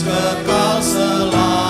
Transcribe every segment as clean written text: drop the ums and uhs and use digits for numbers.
kekal selamanya.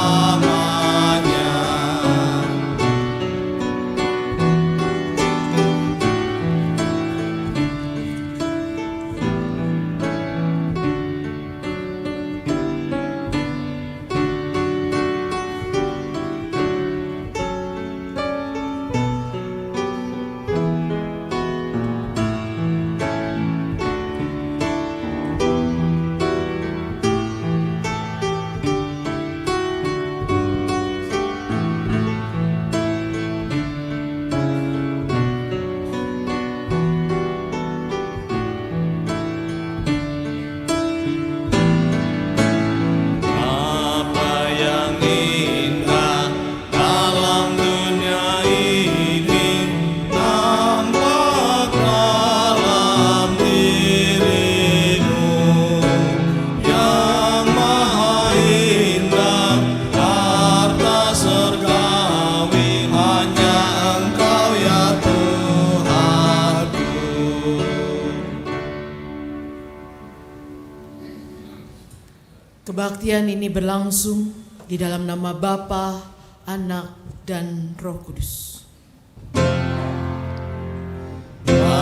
Kebaktian ini berlangsung di dalam nama Bapa, Anak, dan Roh Kudus. Amin,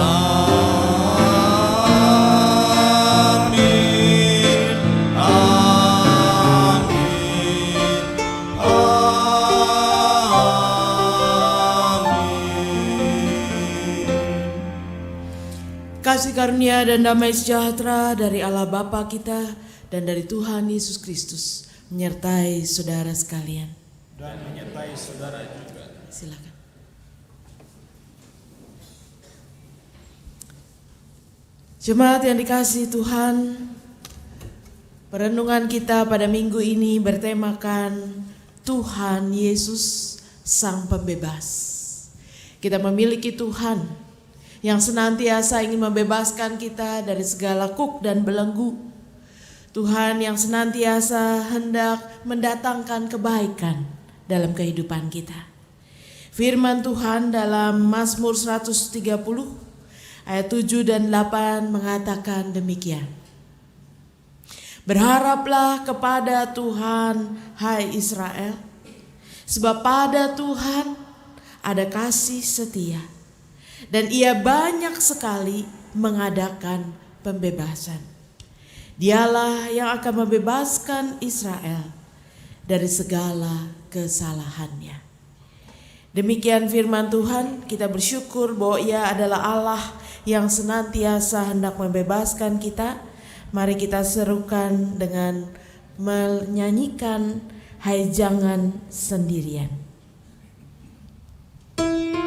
amin, amin. Kasih karunia dan damai sejahtera dari Allah Bapa kita dan dari Tuhan Yesus Kristus menyertai saudara sekalian. Dan menyertai saudara juga. Silakan. Jemaat yang dikasihi Tuhan, perenungan kita pada minggu ini bertemakan Tuhan Yesus Sang Pembebas. Kita memiliki Tuhan yang senantiasa ingin membebaskan kita dari segala kuk dan belenggu. Tuhan yang senantiasa hendak mendatangkan kebaikan dalam kehidupan kita. Firman Tuhan dalam Mazmur 130 ayat 7 dan 8 mengatakan demikian. Berharaplah kepada Tuhan, hai Israel, sebab pada Tuhan ada kasih setia, dan Ia banyak sekali mengadakan pembebasan. Dialah yang akan membebaskan Israel dari segala kesalahannya. Demikian firman Tuhan, kita bersyukur bahwa Ia adalah Allah yang senantiasa hendak membebaskan kita. Mari kita serukan dengan menyanyikan Hai Jangan Sendirian. Bebanmu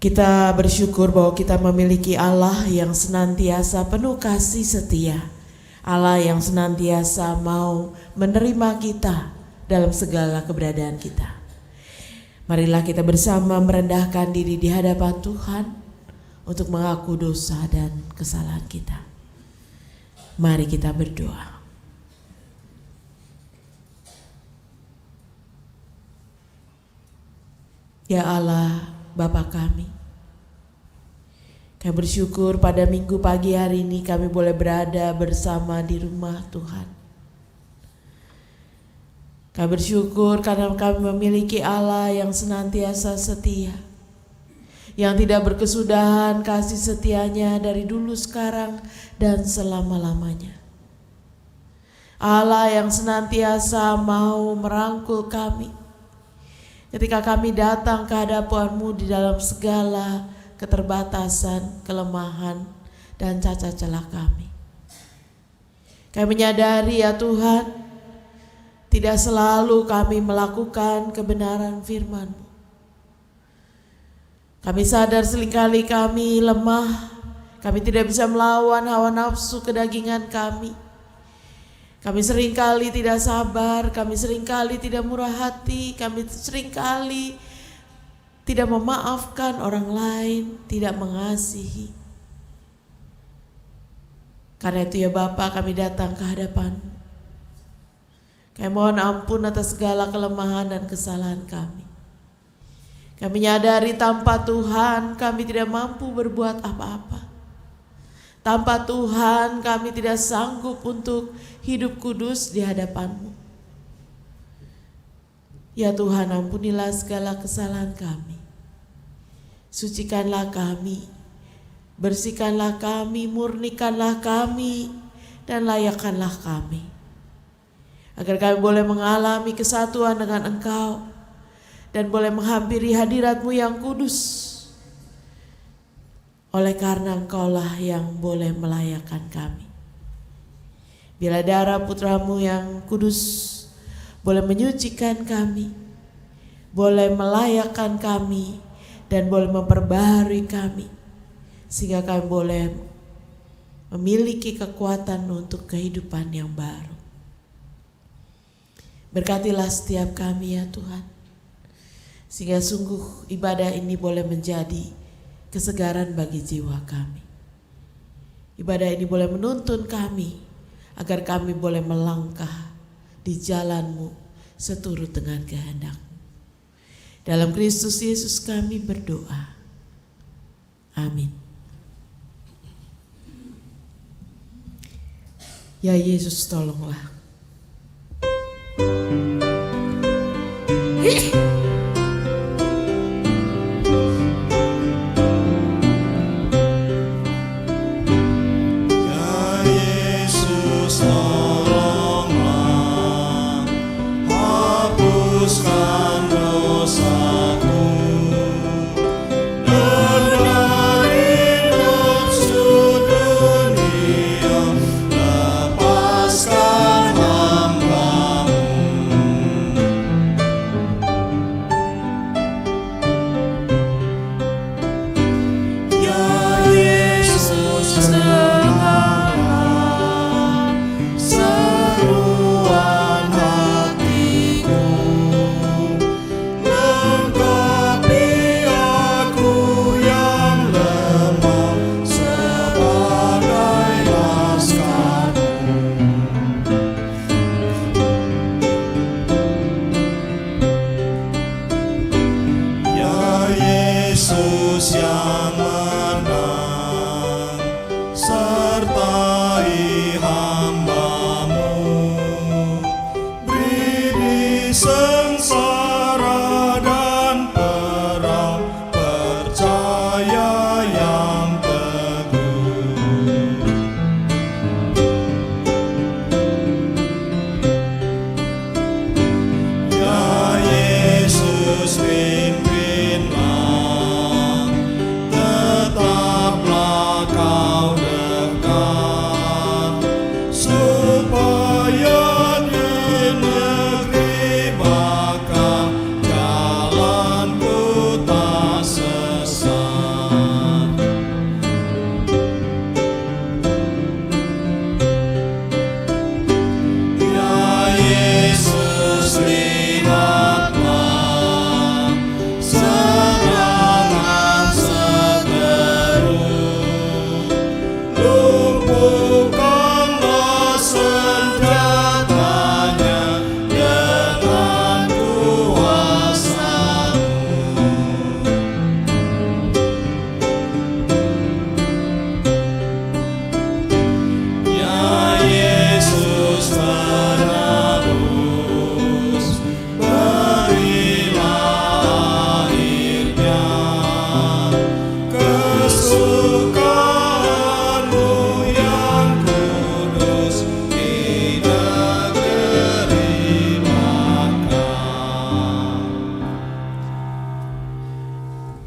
Kita bersyukur bahwa kita memiliki Allah yang senantiasa penuh kasih setia. Allah yang senantiasa mau menerima kita dalam segala keberadaan kita. Marilah kita bersama merendahkan diri di hadapan Tuhan untuk mengaku dosa dan kesalahan kita. Mari kita berdoa. Ya Allah, Bapa kami bersyukur pada minggu pagi hari ini kami boleh berada bersama di rumah Tuhan. Kami bersyukur karena kami memiliki Allah yang senantiasa setia, yang tidak berkesudahan kasih setianya dari dulu, sekarang, dan selama-lamanya. Allah yang senantiasa mau merangkul kami ketika kami datang ke hadapan-Mu di dalam segala keterbatasan, kelemahan, dan cacat celah kami. Kami menyadari ya Tuhan, tidak selalu kami melakukan kebenaran firman-Mu. Kami sadar seringkali kami lemah, kami tidak bisa melawan hawa nafsu kedagingan kami. Kami seringkali tidak sabar, kami seringkali tidak murah hati, kami seringkali tidak memaafkan orang lain, tidak mengasihi. Karena itu ya Bapa, kami datang ke hadapan-Mu. Kami mohon ampun atas segala kelemahan dan kesalahan kami. Kami menyadari tanpa Tuhan kami tidak mampu berbuat apa-apa. Tanpa Tuhan kami tidak sanggup untuk hidup kudus di hadapan-Mu. Ya Tuhan, ampunilah segala kesalahan kami. Sucikanlah kami, bersihkanlah kami, murnikanlah kami, dan layakkanlah kami. Agar kami boleh mengalami kesatuan dengan Engkau dan boleh menghampiri hadirat-Mu yang kudus. Oleh karena Engkaulah yang boleh melayakkan kami. Bila darah Putra-Mu yang kudus boleh menyucikan kami, boleh melayakkan kami, dan boleh memperbaharui kami, sehingga kami boleh memiliki kekuatan untuk kehidupan yang baru. Berkatilah setiap kami ya Tuhan, sehingga sungguh ibadah ini boleh menjadi kesegaran bagi jiwa kami. Ibadah ini boleh menuntun kami agar kami boleh melangkah di jalan-Mu seturut dengan kehendak-Mu. Dalam Kristus Yesus kami berdoa. Amin. Ya Yesus, tolonglah.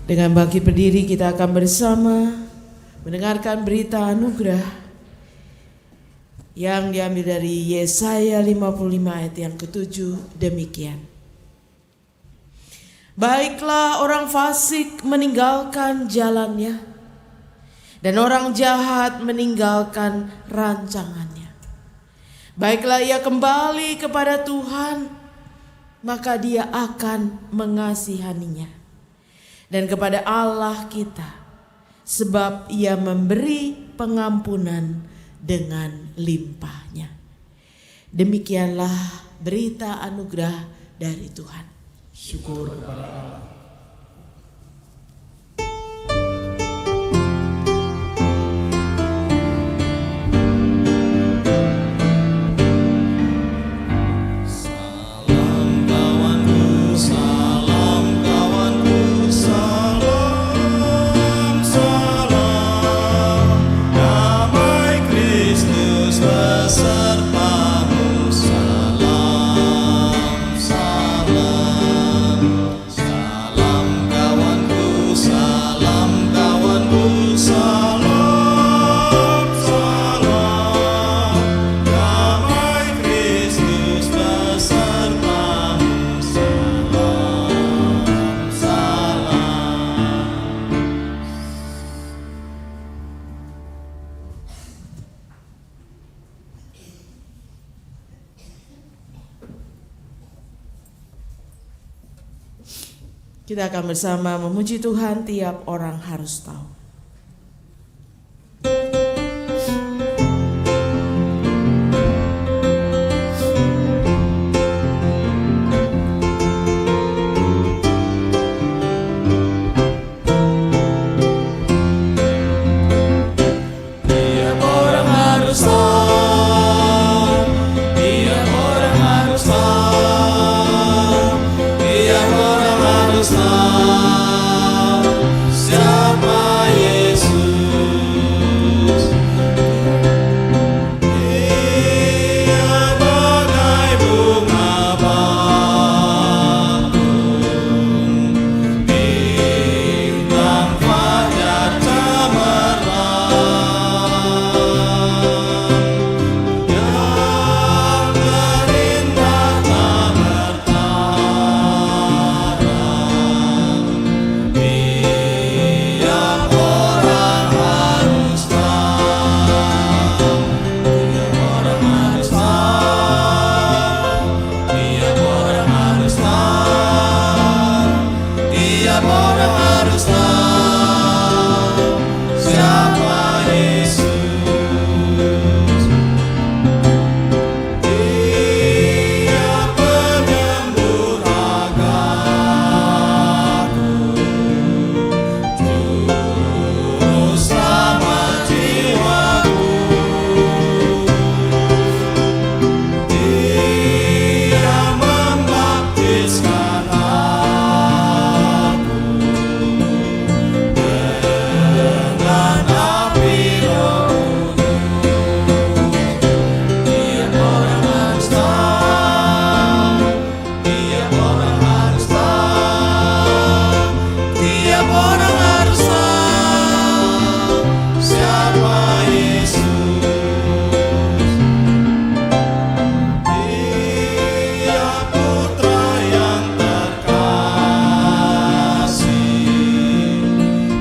Dengan bangkit berdiri kita akan bersama mendengarkan berita anugerah yang diambil dari Yesaya 55 ayat yang ke-7 demikian. Baiklah orang fasik meninggalkan jalannya dan orang jahat meninggalkan rancangannya. Baiklah ia kembali kepada Tuhan, maka dia akan mengasihaninya. Dan kepada Allah kita, sebab ia memberi pengampunan dengan limpahnya. Demikianlah berita anugerah dari Tuhan. Syukur kepada Allah. Kita akan bersama memuji Tuhan, tiap orang harus tahu. Tiap orang harus tahu, tiap orang harus tahu, tiap orang harus tahu siapa Yesus. Dia bagai bunga bakung, bintang fajar cemerlang, yang terindah tak bertaram. Tiap orang harus tahu, tiap orang harus tahu, tiap orang harus tahu, tiap orang harus tahu siapa Yesus. Dia penyembuh ragaku, juru selamat jiwaku. Dia membaptiskan aku dengan api Roh Kudus. Tiap orang harus tahu, tiap orang harus tahu, tiap orang harus tahu siapa Yesus. Dia putra yang terkasih,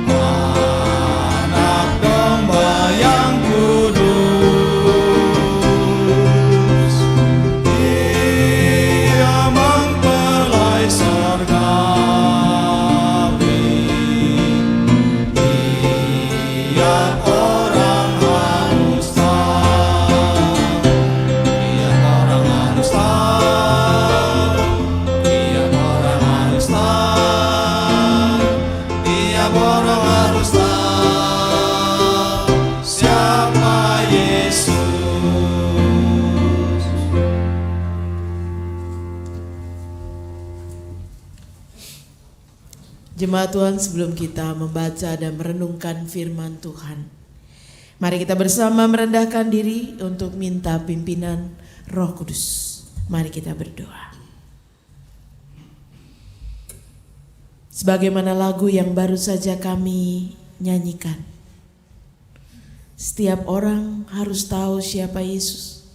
anak domba yang kudus. Dia mempelai surgawi. Tiap orang harus tahu, tiap orang harus tahu, tiap orang harus tahu, tiap orang harus tahu siapa Yesus. Jemaat Tuhan, sebelum kita membaca dan merenungkan firman Tuhan, mari kita bersama merendahkan diri untuk minta pimpinan Roh Kudus. Mari kita berdoa. Sebagaimana lagu yang baru saja kami nyanyikan. Setiap orang harus tahu siapa Yesus.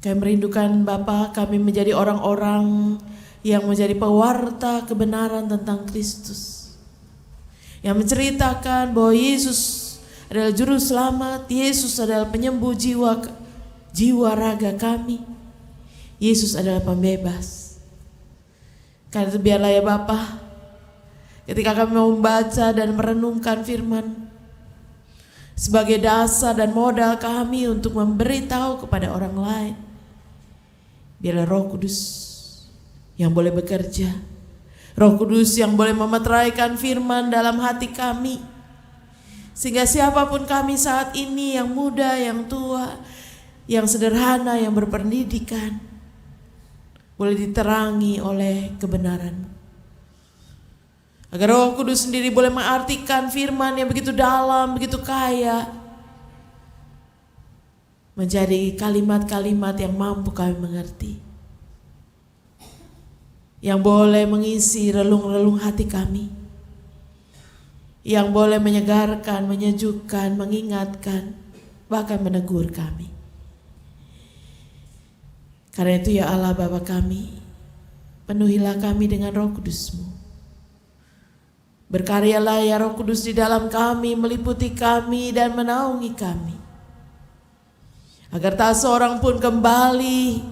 Kami merindukan Bapa, kami menjadi orang-orang yang menjadi pewarta kebenaran tentang Kristus. Yang menceritakan bahwa Yesus adalah juru selamat, Yesus adalah penyembuh jiwa raga kami. Yesus adalah pembebas. Karena itu biarlah ya Bapa, ketika kami membaca dan merenungkan firman sebagai dasar dan modal kami untuk memberitahu kepada orang lain, biarlah Roh Kudus yang boleh bekerja, Roh Kudus yang boleh memeteraikan firman dalam hati kami, sehingga siapapun kami saat ini, yang muda, yang tua, yang sederhana, yang berpendidikan, boleh diterangi oleh kebenaran-Mu. Agar Roh Kudus sendiri boleh mengartikan firman yang begitu dalam, begitu kaya, menjadi kalimat-kalimat yang mampu kami mengerti, yang boleh mengisi relung-relung hati kami, yang boleh menyegarkan, menyejukkan, mengingatkan, bahkan menegur kami. Karena itu ya Allah Bapa kami, penuhilah kami dengan Roh Kudus-Mu. Berkaryalah ya Roh Kudus di dalam kami, meliputi kami dan menaungi kami, agar tak seorang pun kembali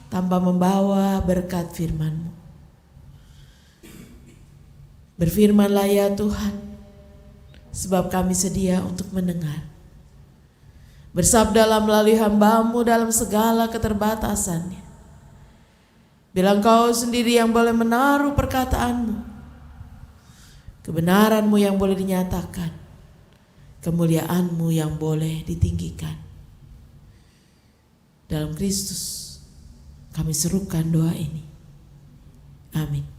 tanpa membawa berkat firman-Mu. Berfirmanlah ya Tuhan, sebab kami sedia untuk mendengar. Bersabdalah melalui hamba-Mu dalam segala keterbatasannya. Bila Engkau sendiri yang boleh menaruh perkataan-Mu, kebenaran-Mu yang boleh dinyatakan, kemuliaan-Mu yang boleh ditinggikan. Dalam Kristus kami serukan doa ini. Amin.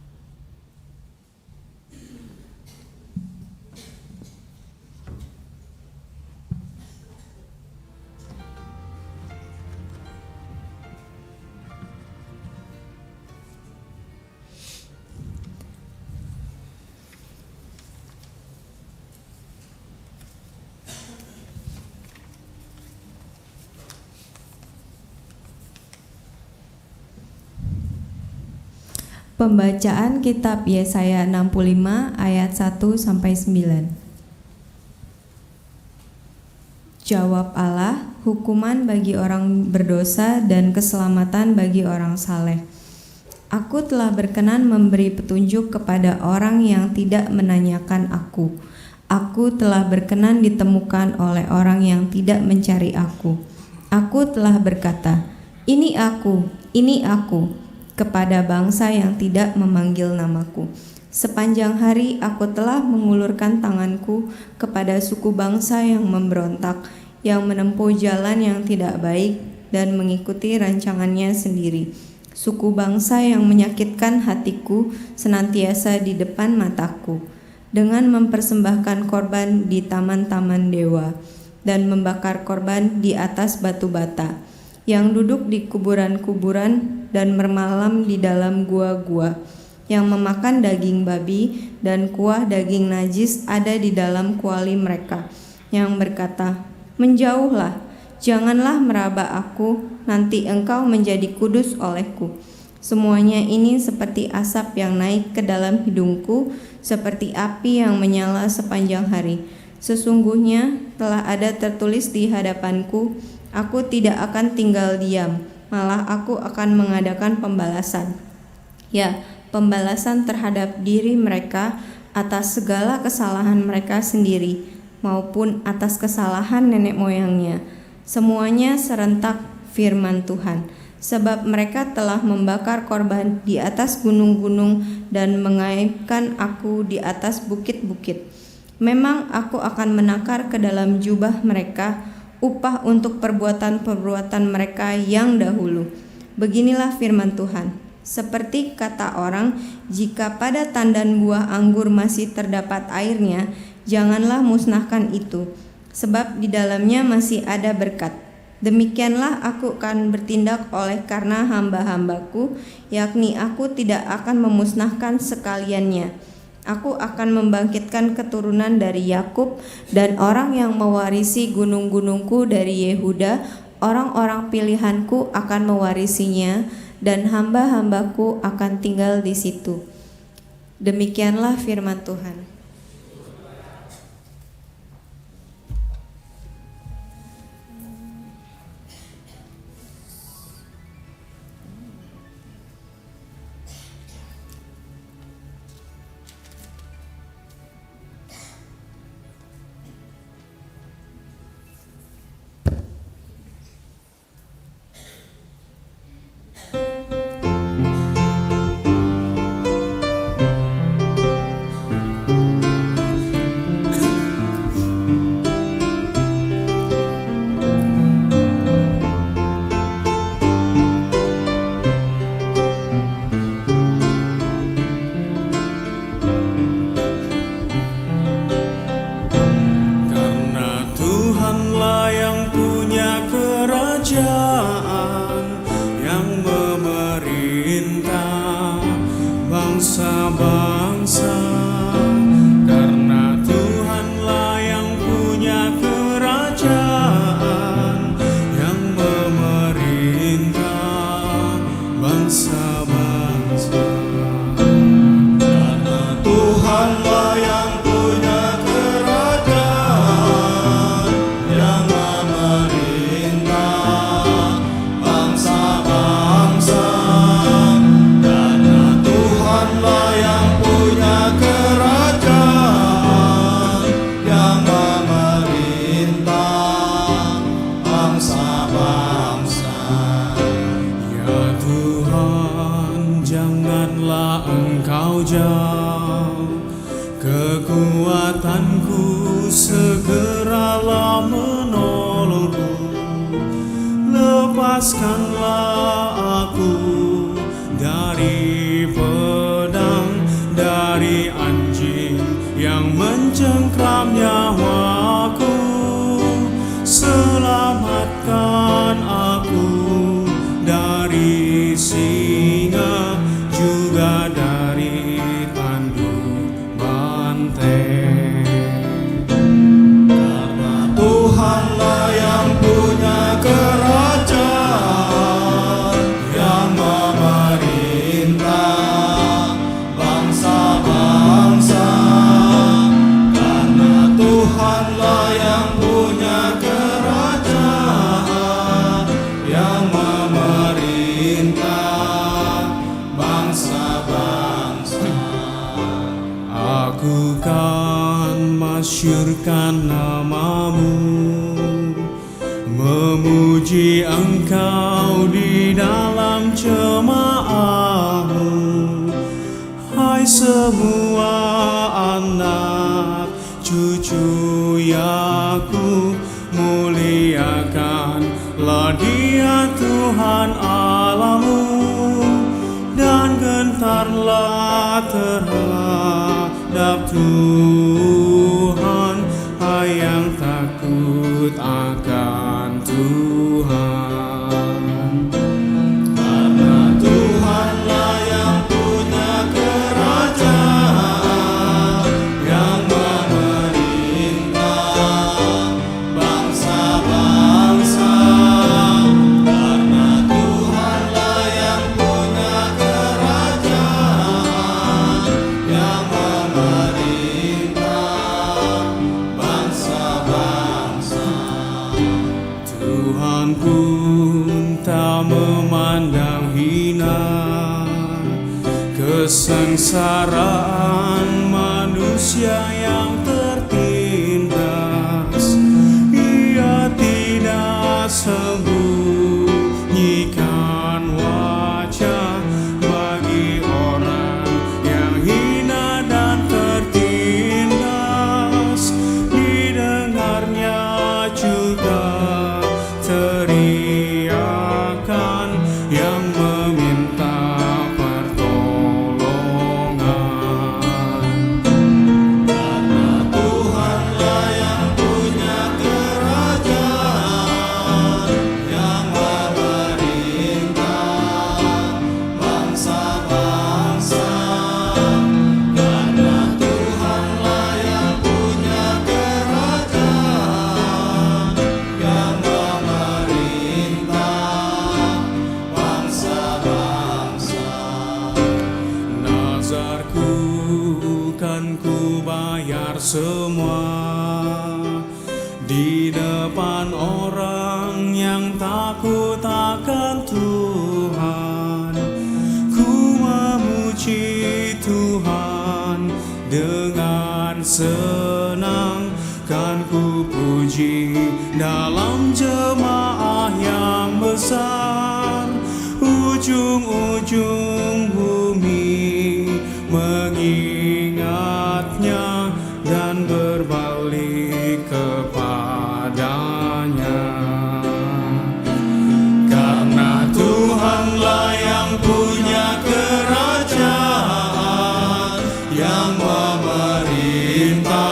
Pembacaan kitab Yesaya 65 ayat 1-9. Jawab Allah, hukuman bagi orang berdosa dan keselamatan bagi orang saleh. Aku telah berkenan memberi petunjuk kepada orang yang tidak menanyakan aku. Aku telah berkenan ditemukan oleh orang yang tidak mencari aku. Aku telah berkata, ini aku, kepada bangsa yang tidak memanggil namaku. Sepanjang hari aku telah mengulurkan tanganku kepada suku bangsa yang memberontak, yang menempuh jalan yang tidak baik dan mengikuti rancangannya sendiri. Suku bangsa yang menyakitkan hatiku senantiasa di depan mataku, dengan mempersembahkan korban di taman-taman dewa dan membakar korban di atas batu bata, yang duduk di kuburan-kuburan dan bermalam di dalam gua-gua, yang memakan daging babi dan kuah daging najis ada di dalam kuali mereka, yang berkata, menjauhlah, janganlah meraba aku, nanti engkau menjadi kudus olehku. Semuanya ini seperti asap yang naik ke dalam hidungku, seperti api yang menyala sepanjang hari. Sesungguhnya telah ada tertulis di hadapanku, aku tidak akan tinggal diam, malah aku akan mengadakan pembalasan. Ya, pembalasan terhadap diri mereka atas segala kesalahan mereka sendiri, maupun atas kesalahan nenek moyangnya. Semuanya serentak firman Tuhan, sebab mereka telah membakar korban di atas gunung-gunung dan mengaibkan aku di atas bukit-bukit. Memang aku akan menakar ke dalam jubah mereka upah untuk perbuatan-perbuatan mereka yang dahulu. Beginilah firman Tuhan, seperti kata orang, jika pada tandan buah anggur masih terdapat airnya, janganlah musnahkan itu, sebab di dalamnya masih ada berkat. Demikianlah aku akan bertindak oleh karena hamba-hambaku, yakni aku tidak akan memusnahkan sekaliannya. Aku akan membangkitkan keturunan dari Yakub dan orang yang mewarisi gunung-gunungku dari Yehuda. Orang-orang pilihanku akan mewarisinya dan hamba-hambaku akan tinggal di situ. Demikianlah firman Tuhan. Karena Tuhanlah yang punya kerajaan, yang memerintah bangsa-bangsa. Karena Tuhanlah yang punya kerajaan, yang memerintah bangsa-bangsa. Karena Tuhanlah yang punya kerajaan, yang memerintah bangsa-bangsa. Karena Tuhanlah yang punya kerajaan, yang memerintah bangsa-bangsa. Ya Tuhan, janganlah Engkau jauh, kekuatanku segeralah menolongku. Lepaskanlah aku dari pedang, dari anjing yang mencengkram nyawaku. Selamatkan aku dari singa, juga dari tanduk banteng. Karena Tuhanlah yang punya kerajaan, yang memerintah bangsa-bangsa. Karena Tuhanlah yang punya kerajaan, yang memerintah bangsa-bangsa. Aku kan masyurkan namamu, memuji Engkau di dalam jemaahmu. Hai semua anak cucu Yakub, muliakanlah Dia Tuhan Allahmu, dan gentarlah terhadap Tuhan. Hai yang takut akan Tuhan. Karena Tuhanlah yang punya kerajaan, yang memerintah bangsa-bangsa. Karena Tuhanlah yang punya kerajaan, yang memerintah bangsa-bangsa. Tuhan pun tak memandang hina kesengsaraan manusia yang tertindas. Ia tidak sembunyikan wajah bagi orang yang hina dan tertindas. Didengarnya juga teriakan yang meminta pertolongan. akan ku bayar semua di depan orang yang takut akan Tuhan. Ku memuji Tuhan dengan senang, kan ku puji dalam jemaah yang besar. Ujung-ujung bumi mengingatnya dan berbalik kepadanya. Karena Tuhanlah yang punya kerajaan, yang memerintah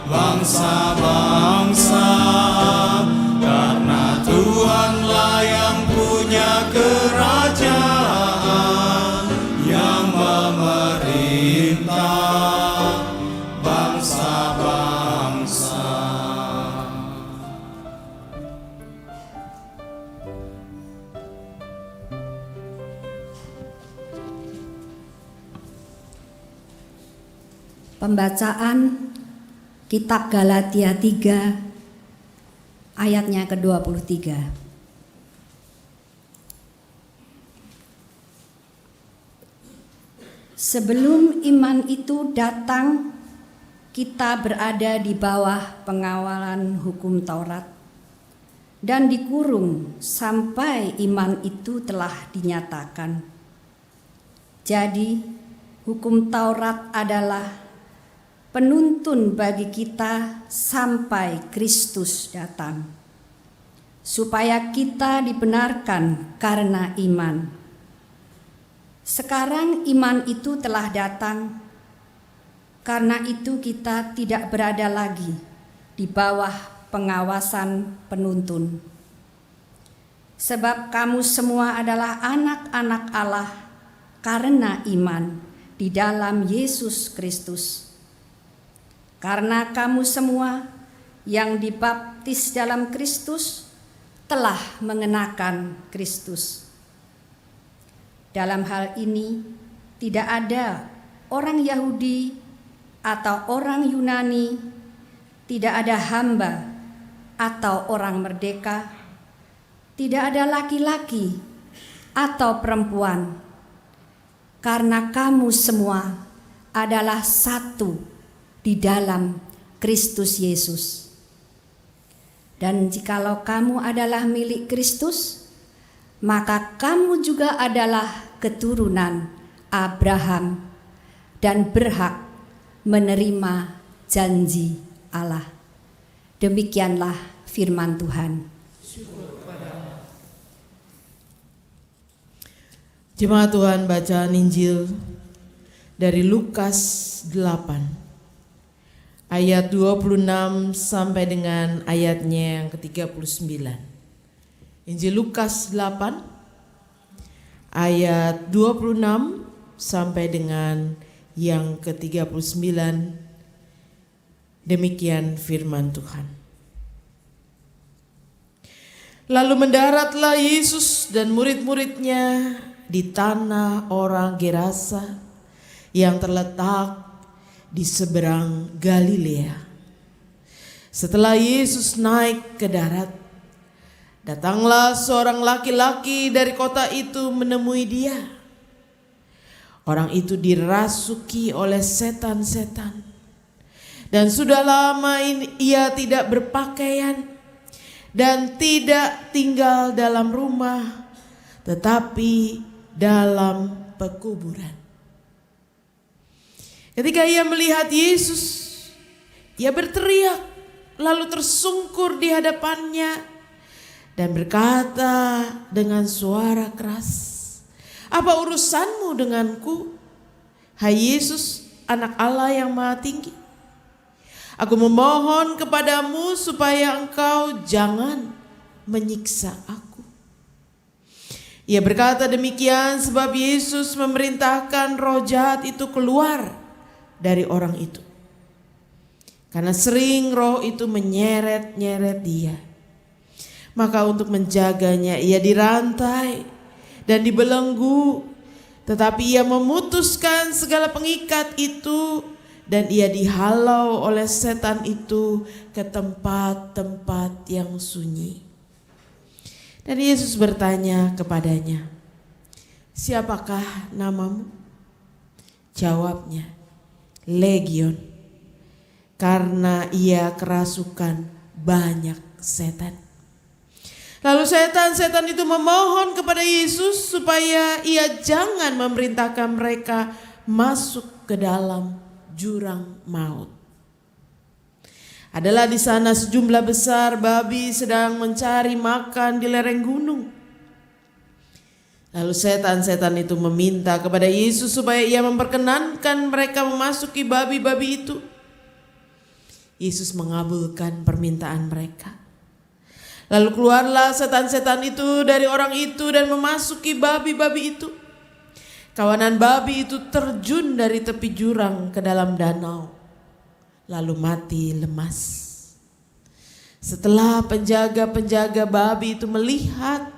bangsa-bangsa. Karena Tuhanlah yang punya kerajaan, yang memerintah bangsa-bangsa. Pembacaan Kitab Galatia 3 ayatnya ke-23. Sebelum iman itu datang, kita berada di bawah pengawalan hukum Taurat dan dikurung sampai iman itu telah dinyatakan. Jadi, hukum Taurat adalah penuntun bagi kita sampai Kristus datang, supaya kita dibenarkan karena iman. Sekarang iman itu telah datang, karena itu kita tidak berada lagi di bawah pengawasan penuntun. Sebab kamu semua adalah anak-anak Allah karena iman di dalam Yesus Kristus. Karena kamu semua yang dibaptis dalam Kristus telah mengenakan Kristus. Dalam hal ini tidak ada orang Yahudi atau orang Yunani, tidak ada hamba atau orang merdeka, tidak ada laki-laki atau perempuan, karena kamu semua adalah satu di dalam Kristus Yesus. Dan jikalau kamu adalah milik Kristus, maka kamu juga adalah keturunan Abraham dan berhak menerima janji Allah. Demikianlah firman Tuhan. Jemaat Tuhan, bacaan Injil dari Lukas 8 ayat 26 sampai dengan ayatnya yang ke-39. Injil Lukas 8 ayat 26 sampai dengan yang ke-39. Demikian firman Tuhan. Lalu mendaratlah Yesus dan murid-muridnya di tanah orang Gerasa yang terletak di seberang Galilea. Setelah Yesus naik ke darat, datanglah seorang laki-laki dari kota itu menemui dia. Orang itu dirasuki oleh setan-setan, dan sudah lama ia tidak berpakaian dan tidak tinggal dalam rumah, tetapi dalam pekuburan. Ketika ia melihat Yesus, ia berteriak, lalu tersungkur di hadapannya dan berkata dengan suara keras, "Apa urusanmu denganku, hai Yesus, Anak Allah yang Maha Tinggi? Aku memohon kepadamu supaya engkau jangan menyiksa aku." Ia berkata demikian sebab Yesus memerintahkan roh jahat itu keluar dari orang itu, karena sering roh itu menyeret-nyeret dia. Maka untuk menjaganya ia dirantai dan dibelenggu Tetapi ia memutuskan segala pengikat itu dan ia dihalau oleh setan itu ke tempat-tempat yang sunyi. Dan Yesus bertanya kepadanya, "Siapakah namamu?" Jawabnya, "Legion," karena ia kerasukan banyak setan. Lalu setan-setan itu memohon kepada Yesus supaya ia jangan memerintahkan mereka masuk ke dalam jurang maut. Adalah di sana sejumlah besar babi sedang mencari makan di lereng gunung. Lalu setan-setan itu meminta kepada Yesus supaya ia memperkenankan mereka memasuki babi-babi itu. Yesus mengabulkan permintaan mereka. Lalu keluarlah setan-setan itu dari orang itu dan memasuki babi-babi itu. Kawanan babi itu terjun dari tepi jurang ke dalam danau, lalu mati lemas. Setelah penjaga-penjaga babi itu melihat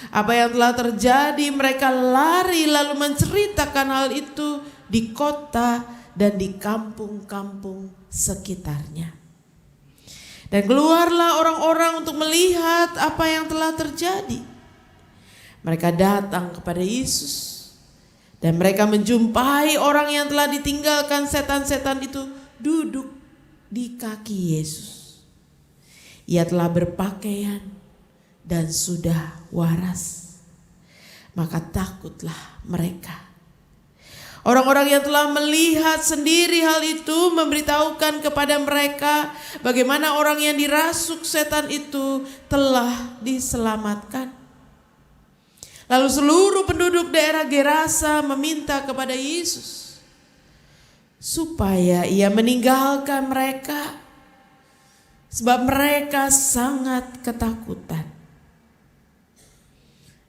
apa yang telah terjadi, mereka lari lalu menceritakan hal itu di kota dan di kampung-kampung sekitarnya. Dan keluarlah orang-orang untuk melihat apa yang telah terjadi. Mereka datang kepada Yesus dan mereka menjumpai orang yang telah ditinggalkan setan-setan itu duduk di kaki Yesus. Ia telah berpakaian dan sudah waras. Maka takutlah mereka. Orang-orang yang telah melihat sendiri hal itu memberitahukan kepada mereka bagaimana orang yang dirasuk setan itu telah diselamatkan. Lalu seluruh penduduk daerah Gerasa meminta kepada Yesus supaya ia meninggalkan mereka, sebab mereka sangat ketakutan.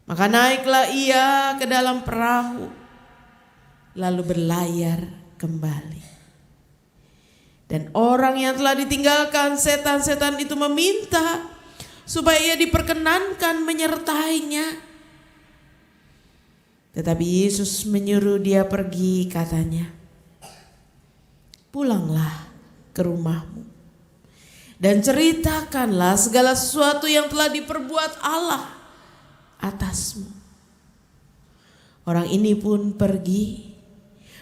Maka naiklah ia ke dalam perahu, lalu berlayar kembali. Dan orang yang telah ditinggalkan setan-setan itu meminta supaya ia diperkenankan menyertainya. Tetapi Yesus menyuruh dia pergi, katanya, "Pulanglah ke rumahmu dan ceritakanlah segala sesuatu yang telah diperbuat Allah atasmu." Orang ini pun pergi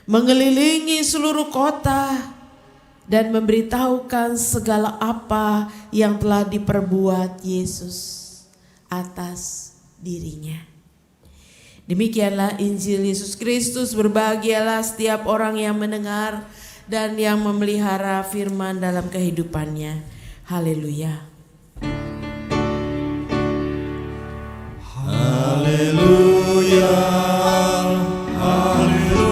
mengelilingi seluruh kota dan memberitahukan segala apa yang telah diperbuat Yesus atas dirinya. Demikianlah Injil Yesus Kristus. Berbahagialah setiap orang yang mendengar dan yang memelihara firman dalam kehidupannya. Haleluya. Haleluya. Haleluya.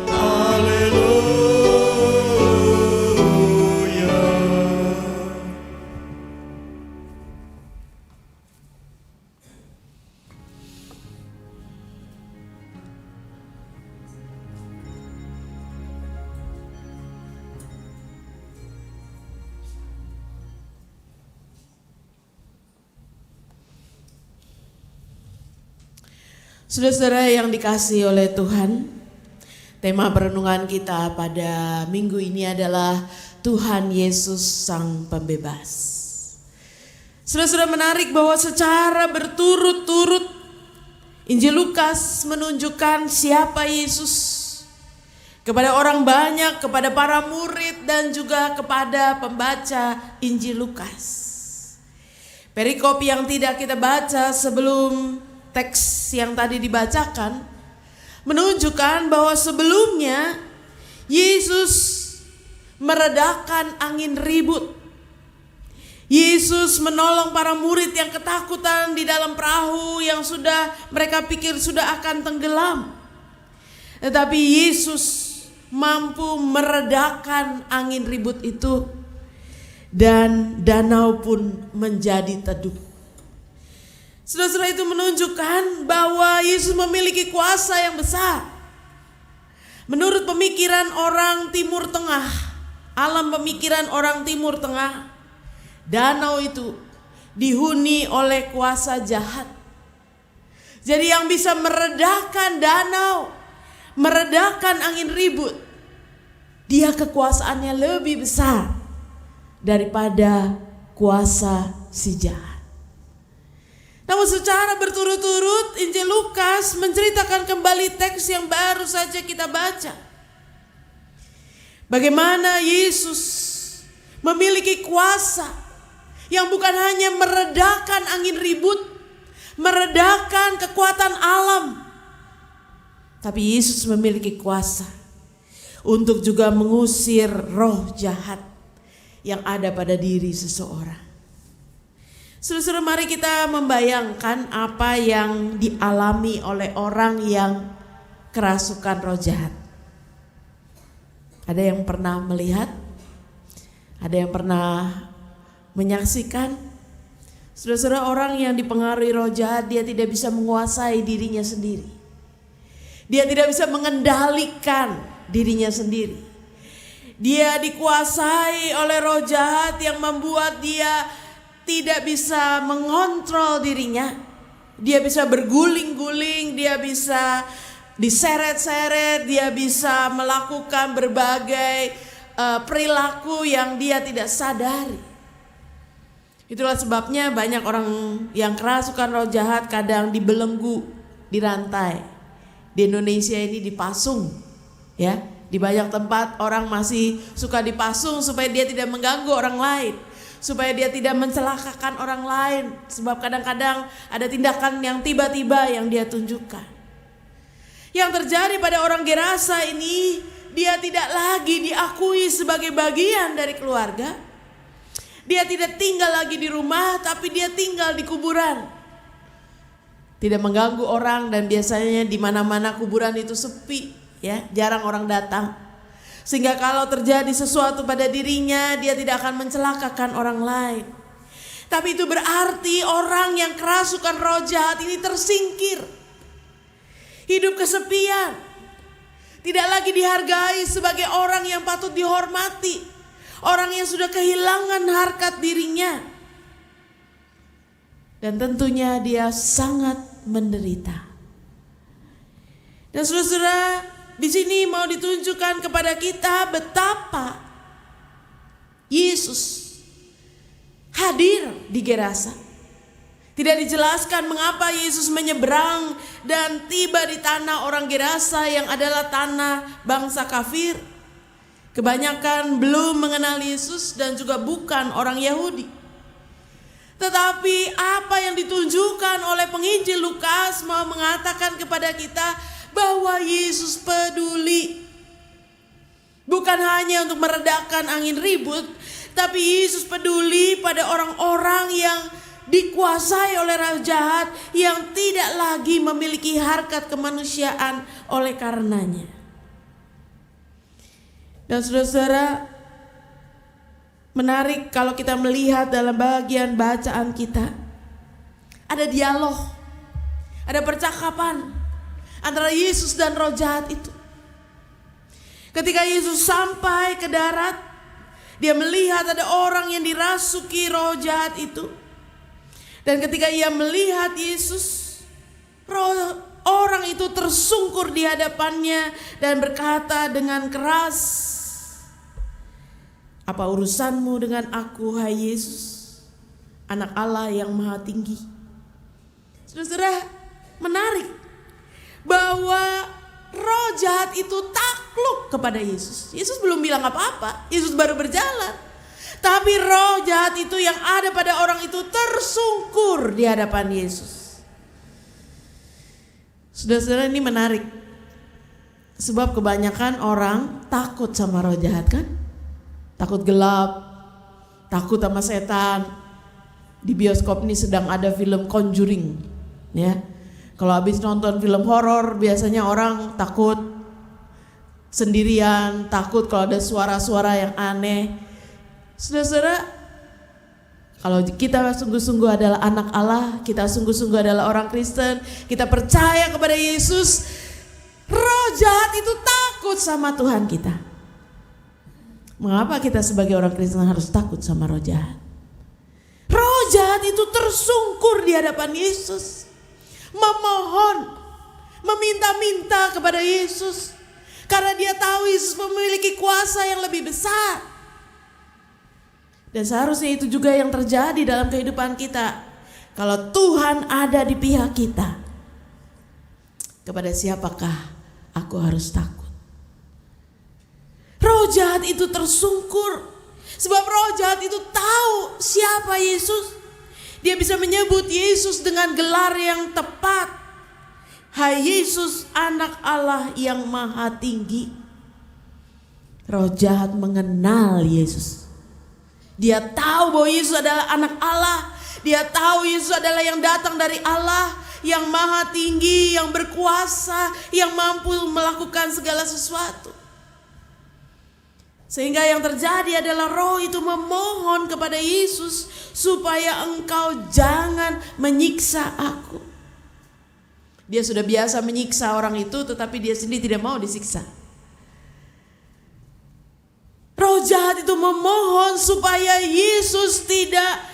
Haleluya. Saudara-saudara yang dikasihi oleh Tuhan, tema perenungan kita pada minggu ini adalah Tuhan Yesus Sang Pembebas. Saudara-saudara, menarik bahwa secara berturut-turut Injil Lukas menunjukkan siapa Yesus kepada orang banyak, kepada para murid dan juga kepada pembaca Injil Lukas. Perikop yang tidak kita baca sebelum teks yang tadi dibacakan menunjukkan bahwa sebelumnya Yesus meredakan angin ribut. Yesus menolong para murid yang ketakutan di dalam perahu yang sudah mereka pikir sudah akan tenggelam. Tetapi Yesus mampu meredakan angin ribut itu dan danau pun menjadi teduh. Saudara-saudara, itu menunjukkan bahwa Yesus memiliki kuasa yang besar. Menurut pemikiran orang Timur Tengah, alam pemikiran orang Timur Tengah, danau itu dihuni oleh kuasa jahat. Jadi yang bisa meredakan danau, meredakan angin ribut, dia kekuasaannya lebih besar daripada kuasa si jahat. Namun secara berturut-turut Injil Lukas menceritakan kembali teks yang baru saja kita baca. Bagaimana Yesus memiliki kuasa yang bukan hanya meredakan angin ribut, meredakan kekuatan alam, tapi Yesus memiliki kuasa untuk juga mengusir roh jahat yang ada pada diri seseorang. Saudara, mari kita membayangkan apa yang dialami oleh orang yang kerasukan roh jahat. Ada yang pernah melihat? Ada yang pernah menyaksikan? Saudara, orang yang dipengaruhi roh jahat, dia tidak bisa menguasai dirinya sendiri. Dia tidak bisa mengendalikan dirinya sendiri. Dia dikuasai oleh roh jahat yang membuat dia tidak bisa mengontrol dirinya. Dia bisa berguling-guling, dia bisa diseret-seret, dia bisa melakukan berbagai perilaku yang dia tidak sadari. Itulah sebabnya banyak orang yang kerasukan roh jahat kadang dibelenggu, dirantai. Di Indonesia ini dipasung, ya. Di banyak tempat orang masih suka dipasung supaya dia tidak mengganggu orang lain, supaya dia tidak mencelakakan orang lain. Sebab kadang-kadang ada tindakan yang tiba-tiba yang dia tunjukkan. Yang terjadi pada orang Gerasa ini, dia tidak lagi diakui sebagai bagian dari keluarga. Dia tidak tinggal lagi di rumah, tapi dia tinggal di kuburan. Tidak mengganggu orang, dan biasanya di mana-mana kuburan itu sepi, ya, jarang orang datang. Sehingga kalau terjadi sesuatu pada dirinya, dia tidak akan mencelakakan orang lain. Tapi itu berarti orang yang kerasukan roh jahat ini tersingkir. Hidup kesepian. Tidak lagi dihargai sebagai orang yang patut dihormati. Orang yang sudah kehilangan harkat dirinya. Dan tentunya dia sangat menderita. Dan saudara, di sini mau ditunjukkan kepada kita betapa Yesus hadir di Gerasa. Tidak dijelaskan mengapa Yesus menyeberang dan tiba di tanah orang Gerasa yang adalah tanah bangsa kafir. Kebanyakan belum mengenal Yesus dan juga bukan orang Yahudi. Tetapi apa yang ditunjukkan oleh penginjil Lukas mau mengatakan kepada kita bahwa Yesus peduli. Bukan hanya untuk meredakan angin ribut, tapi Yesus peduli pada orang-orang yang dikuasai oleh roh jahat, yang tidak lagi memiliki harkat kemanusiaan oleh karenanya. Dan saudara-saudara, menarik kalau kita melihat dalam bagian bacaan kita, ada dialog, ada percakapan antara Yesus dan roh jahat itu. Ketika Yesus sampai ke darat, dia melihat ada orang yang dirasuki roh jahat itu. Dan ketika ia melihat Yesus, orang itu tersungkur di hadapannya dan berkata dengan keras, "Apa urusanmu dengan aku, hai Yesus, Anak Allah yang Maha Tinggi?" Saudara, menarik bahwa roh jahat itu takluk kepada Yesus. Yesus belum bilang apa-apa, Yesus baru berjalan. Tapi roh jahat itu yang ada pada orang itu tersungkur di hadapan Yesus. Saudara-saudara, ini menarik. Sebab kebanyakan orang takut sama roh jahat, kan? Takut gelap, takut sama setan. Di bioskop ini sedang ada film Conjuring, ya. Kalau habis nonton film horor biasanya orang takut sendirian, takut kalau ada suara-suara yang aneh. Saudara-saudara, kalau kita sungguh-sungguh adalah anak Allah, kita sungguh-sungguh adalah orang Kristen, kita percaya kepada Yesus, roh jahat itu takut sama Tuhan kita. Mengapa kita sebagai orang Kristen harus takut sama roh jahat? Roh jahat itu tersungkur di hadapan Yesus. memohon, meminta-minta kepada Yesus. Karena dia tahu Yesus memiliki kuasa yang lebih besar. Dan seharusnya itu juga yang terjadi dalam kehidupan kita. Kalau Tuhan ada di pihak kita, kepada siapakah aku harus takut? Roh jahat itu tersungkur. Sebab roh jahat itu tahu siapa Yesus. Dia bisa menyebut Yesus dengan gelar yang tepat. Hai Yesus, anak Allah yang maha tinggi. Roh jahat mengenal Yesus. Dia tahu bahwa Yesus adalah anak Allah. Dia tahu Yesus adalah yang datang dari Allah, yang maha tinggi, yang berkuasa, yang mampu melakukan segala sesuatu. Sehingga yang terjadi adalah roh itu memohon kepada Yesus supaya engkau jangan menyiksa aku. Dia sudah biasa menyiksa orang itu, tetapi dia sendiri tidak mau disiksa. Roh jahat itu memohon supaya Yesus tidak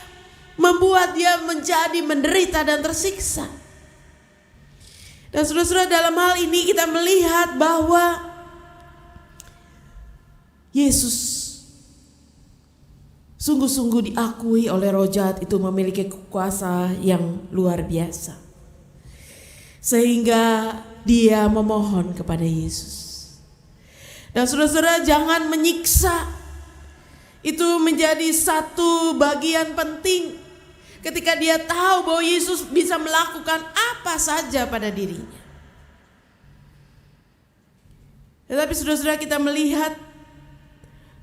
membuat dia menjadi menderita dan tersiksa. Dan saudara-saudara, dalam hal ini kita melihat bahwa Yesus sungguh-sungguh diakui oleh roh jahat itu memiliki kuasa yang luar biasa. Sehingga dia memohon kepada Yesus. Dan saudara-saudara, jangan menyiksa. Itu menjadi satu bagian penting ketika dia tahu bahwa Yesus bisa melakukan apa saja pada dirinya. Tetapi saudara-saudara, kita melihat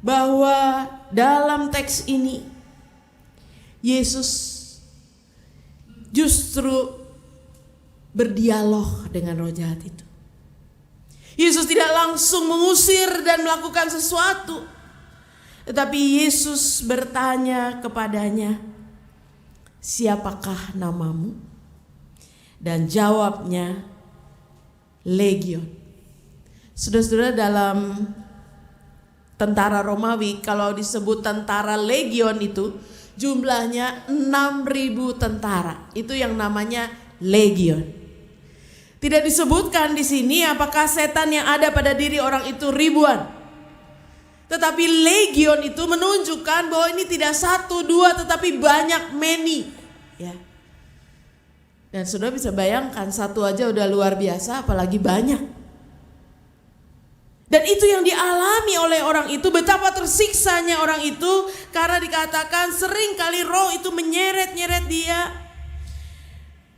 bahwa dalam teks ini Yesus justru berdialog dengan roh jahat itu. Yesus tidak langsung mengusir dan melakukan sesuatu, tetapi Yesus bertanya kepadanya, siapakah namamu? Dan jawabnya, Legion. Saudara-saudara, dalam tentara Romawi, kalau disebut tentara Legion itu jumlahnya 6.000 tentara. Itu yang namanya Legion. Tidak disebutkan di sini apakah setan yang ada pada diri orang itu ribuan. Tetapi legion itu menunjukkan bahwa ini tidak satu, dua, tetapi banyak, many. Ya. Dan sudah bisa bayangkan, satu aja udah luar biasa, apalagi banyak. Dan itu yang dialami oleh orang itu, betapa tersiksanya orang itu. Karena dikatakan sering kali roh itu menyeret-nyeret dia.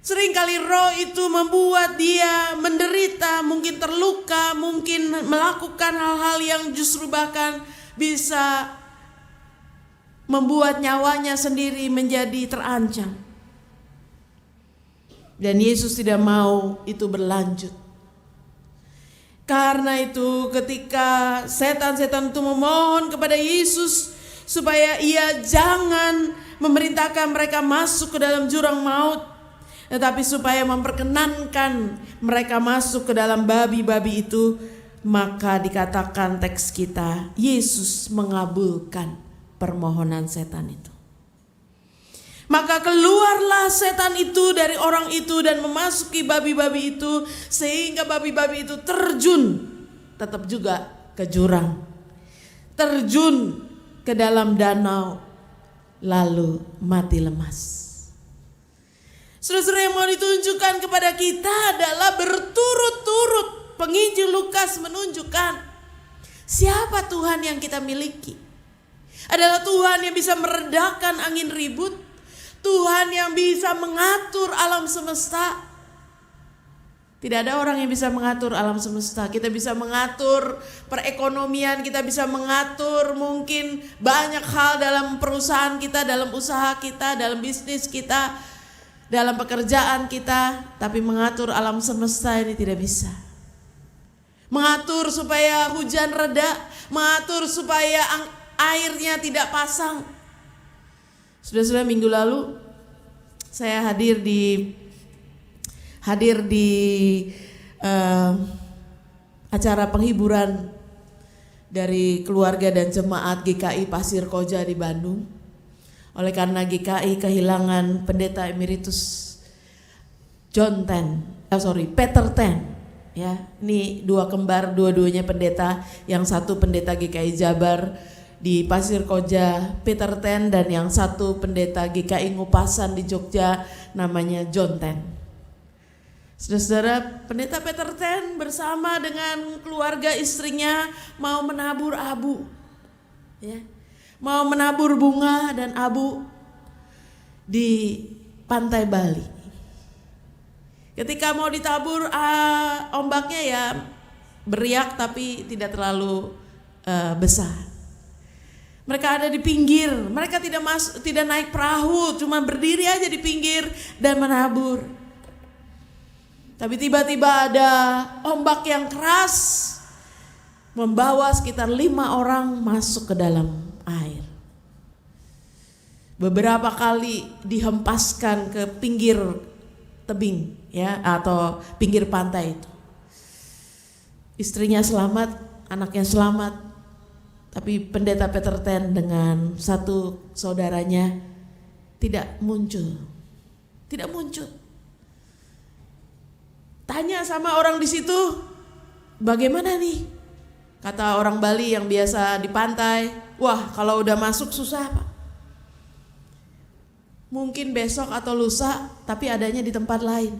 Seringkali roh itu membuat dia menderita, mungkin terluka, mungkin melakukan hal-hal yang justru bahkan bisa membuat nyawanya sendiri menjadi terancam. Dan Yesus tidak mau itu berlanjut. Karena itu ketika setan-setan itu memohon kepada Yesus supaya ia jangan memerintahkan mereka masuk ke dalam jurang maut, tetapi supaya memperkenankan mereka masuk ke dalam babi-babi itu, maka dikatakan teks kita, Yesus mengabulkan permohonan setan itu. Maka keluarlah setan itu dari orang itu dan memasuki babi-babi itu, sehingga babi-babi itu terjun tetap juga ke jurang, terjun ke dalam danau, lalu mati lemas. Saudara-saudara, yang mau ditunjukkan kepada kita adalah berturut-turut penginjil Lukas menunjukkan siapa Tuhan yang kita miliki. Adalah Tuhan yang bisa meredakan angin ribut, Tuhan yang bisa mengatur alam semesta. Tidak ada orang yang bisa mengatur alam semesta. Kita bisa mengatur perekonomian, kita bisa mengatur mungkin banyak hal dalam perusahaan kita, dalam usaha kita, dalam bisnis kita, dalam pekerjaan kita, tapi mengatur alam semesta ini tidak bisa. Mengatur supaya hujan reda, mengatur supaya airnya tidak pasang. Sudah minggu lalu saya hadir di acara penghiburan dari keluarga dan jemaat GKI Pasir Koja di Bandung. Oleh karena GKI kehilangan pendeta emeritus Peter Ten. Ya, ini dua kembar, dua-duanya pendeta. Yang satu pendeta GKI Jabar di Pasir Koja, Peter Ten, dan yang satu pendeta GKI Ngupasan di Jogja, namanya John Ten. Saudara-saudara, pendeta Peter Ten bersama dengan keluarga istrinya mau menabur abu, ya, mau menabur bunga dan abu di pantai Bali. Ketika mau ditabur, ombaknya ya beriak tapi tidak terlalu besar. Mereka ada di pinggir, mereka tidak naik perahu, cuma berdiri aja di pinggir dan menabur. Tapi tiba-tiba ada ombak yang keras membawa sekitar 5 orang masuk ke dalam air. Beberapa kali dihempaskan ke pinggir tebing, ya, atau pinggir pantai itu. Istrinya selamat, anaknya selamat, tapi pendeta Peter Ten dengan satu saudaranya tidak muncul. Tanya sama orang di situ, bagaimana nih? Kata orang Bali yang biasa di pantai, wah kalau udah masuk susah Pak. Mungkin besok atau lusa, tapi adanya di tempat lain.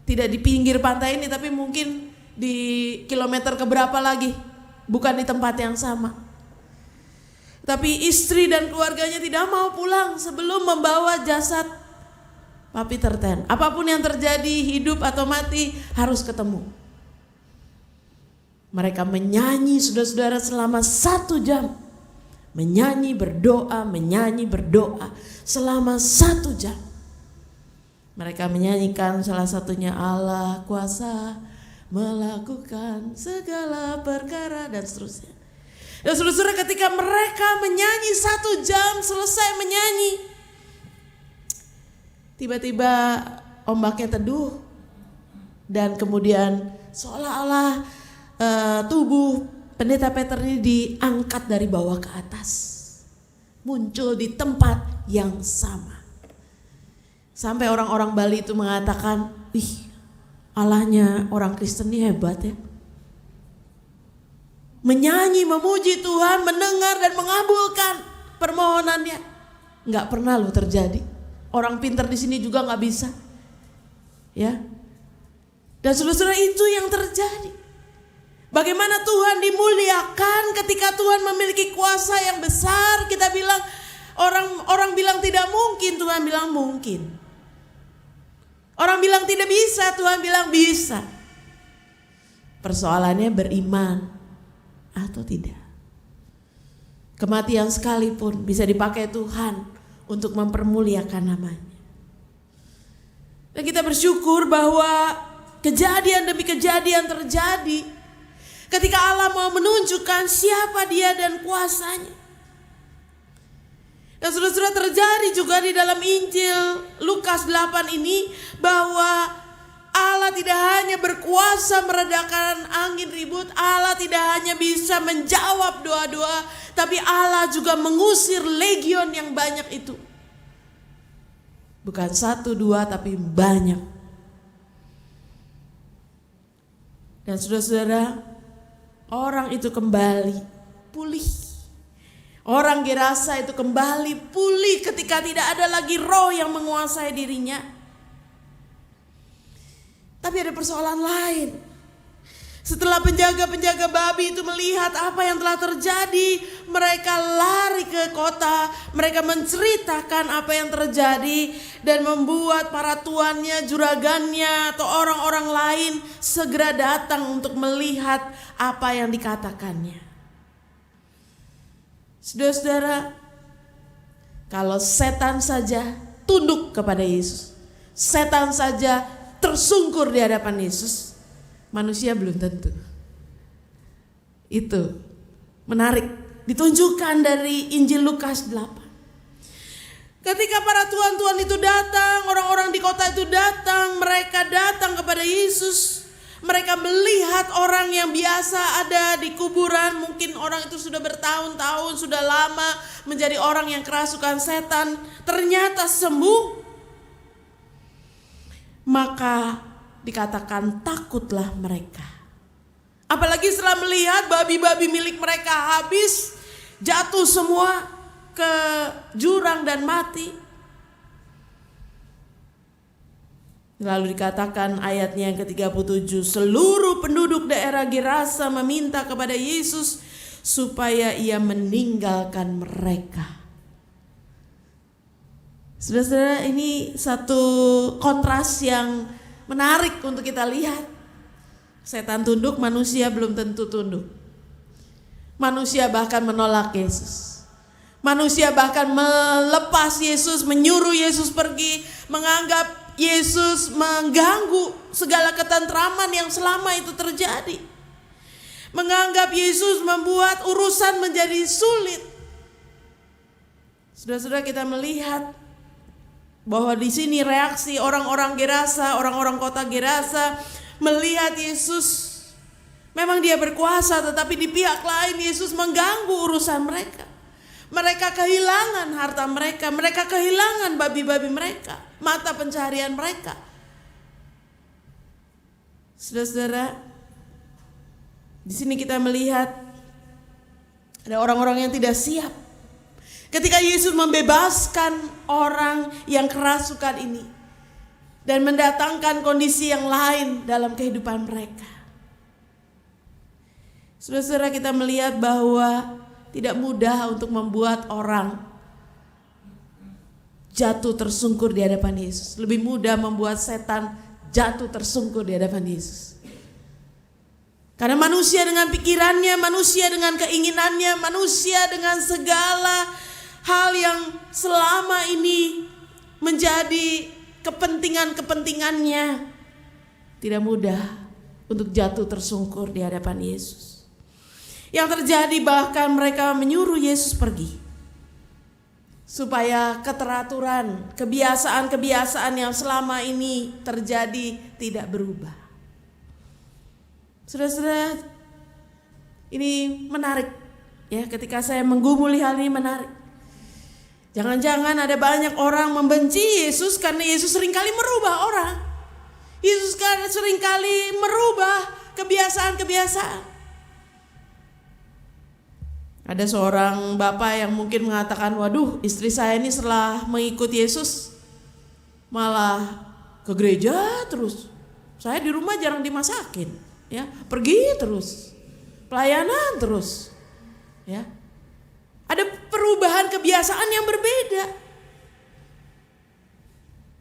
Tidak di pinggir pantai ini, tapi mungkin di kilometer keberapa lagi, bukan di tempat yang sama. Tapi istri dan keluarganya tidak mau pulang sebelum membawa jasad Pak Peter Ten. Apapun yang terjadi, hidup atau mati, harus ketemu. Mereka menyanyi, saudara-saudara, selama 1 jam. Menyanyi berdoa selama 1 jam. Mereka menyanyikan salah satunya, Allah kuasa melakukan segala perkara, dan seterusnya. Dan saudara-saudara, ketika mereka menyanyi 1 jam, selesai menyanyi, tiba-tiba ombaknya teduh, dan kemudian seolah-olah tubuh pendeta Peter ini diangkat dari bawah ke atas, muncul di tempat yang sama. Sampai orang-orang Bali itu mengatakan, wih, Allahnya orang Kristen ini hebat ya. Menyanyi, memuji Tuhan, mendengar dan mengabulkan permohonannya. Nggak pernah loh terjadi. Orang pintar di sini juga nggak bisa, ya. Dan saudara-saudara, itu yang terjadi. Bagaimana Tuhan dimuliakan ketika Tuhan memiliki kuasa yang besar. Kita bilang, orang bilang tidak mungkin, Tuhan bilang mungkin. Orang bilang tidak bisa, Tuhan bilang bisa. Persoalannya beriman atau tidak. Kematian sekalipun bisa dipakai Tuhan untuk mempermuliakan namanya. Dan kita bersyukur bahwa kejadian demi kejadian terjadi ketika Allah mau menunjukkan siapa Dia dan kuasanya. Dan saudara-saudara, terjadi juga di dalam Injil Lukas 8 ini bahwa Allah tidak hanya berkuasa meredakan angin ribut, Allah tidak hanya bisa menjawab doa-doa, tapi Allah juga mengusir legion yang banyak itu. Bukan 1, 2, tapi banyak. Dan saudara-saudara, orang itu kembali pulih. Orang Gerasa itu kembali pulih ketika tidak ada lagi roh yang menguasai dirinya. Tapi ada persoalan lain. Setelah penjaga-penjaga babi itu melihat apa yang telah terjadi, mereka lari ke kota, mereka menceritakan apa yang terjadi dan membuat para tuannya, juragannya atau orang-orang lain segera datang untuk melihat apa yang dikatakannya. Saudara-saudara, kalau setan saja tunduk kepada Yesus, setan saja tersungkur di hadapan Yesus, manusia belum tentu. Itu menarik, ditunjukkan dari Injil Lukas 8. Ketika para tuan-tuan itu datang, orang-orang di kota itu datang, mereka datang kepada Yesus. Mereka melihat orang yang biasa ada di kuburan, mungkin orang itu sudah bertahun-tahun, sudah lama menjadi orang yang kerasukan setan, ternyata sembuh. maka dikatakan takutlah mereka. Apalagi setelah melihat babi-babi milik mereka habis, jatuh semua ke jurang dan mati. Lalu dikatakan ayatnya yang ke-37, seluruh penduduk daerah Gerasa meminta kepada Yesus supaya ia meninggalkan mereka. Saudara-saudara, ini satu kontras yang menarik untuk kita lihat. Setan tunduk, manusia belum tentu tunduk. Manusia bahkan menolak Yesus. Manusia bahkan melepas Yesus, menyuruh Yesus pergi, menganggap Yesus mengganggu segala ketentraman yang selama itu terjadi. Menganggap Yesus membuat urusan menjadi sulit. Saudara-saudara, kita melihat bahwa di sini reaksi orang-orang Gerasa, orang-orang kota Gerasa melihat Yesus. Memang dia berkuasa, tetapi di pihak lain Yesus mengganggu urusan mereka. Mereka kehilangan harta mereka, mereka kehilangan babi-babi mereka, mata pencaharian mereka. Saudara-saudara, di sini kita melihat ada orang-orang yang tidak siap. Ketika Yesus membebaskan orang yang kerasukan ini dan mendatangkan kondisi yang lain dalam kehidupan mereka. Saudara-saudara, kita melihat bahwa tidak mudah untuk membuat orang jatuh tersungkur di hadapan Yesus. Lebih mudah membuat setan jatuh tersungkur di hadapan Yesus. Karena manusia dengan pikirannya, manusia dengan keinginannya, manusia dengan segala hal yang selama ini menjadi kepentingannya, tidak mudah untuk jatuh tersungkur di hadapan Yesus. Yang terjadi bahkan mereka menyuruh Yesus pergi, supaya keteraturan, kebiasaan-kebiasaan yang selama ini terjadi tidak berubah. Saudara-saudara, ini menarik ya, ketika saya menggumuli hal ini menarik. Jangan-jangan ada banyak orang membenci Yesus karena Yesus seringkali merubah orang. Yesus seringkali merubah kebiasaan-kebiasaan. Ada seorang bapak yang mungkin mengatakan, waduh, istri saya ini setelah mengikut Yesus malah ke gereja terus. Saya di rumah jarang dimasakin, ya, pergi terus, pelayanan terus, ya. Ada perubahan kebiasaan yang berbeda.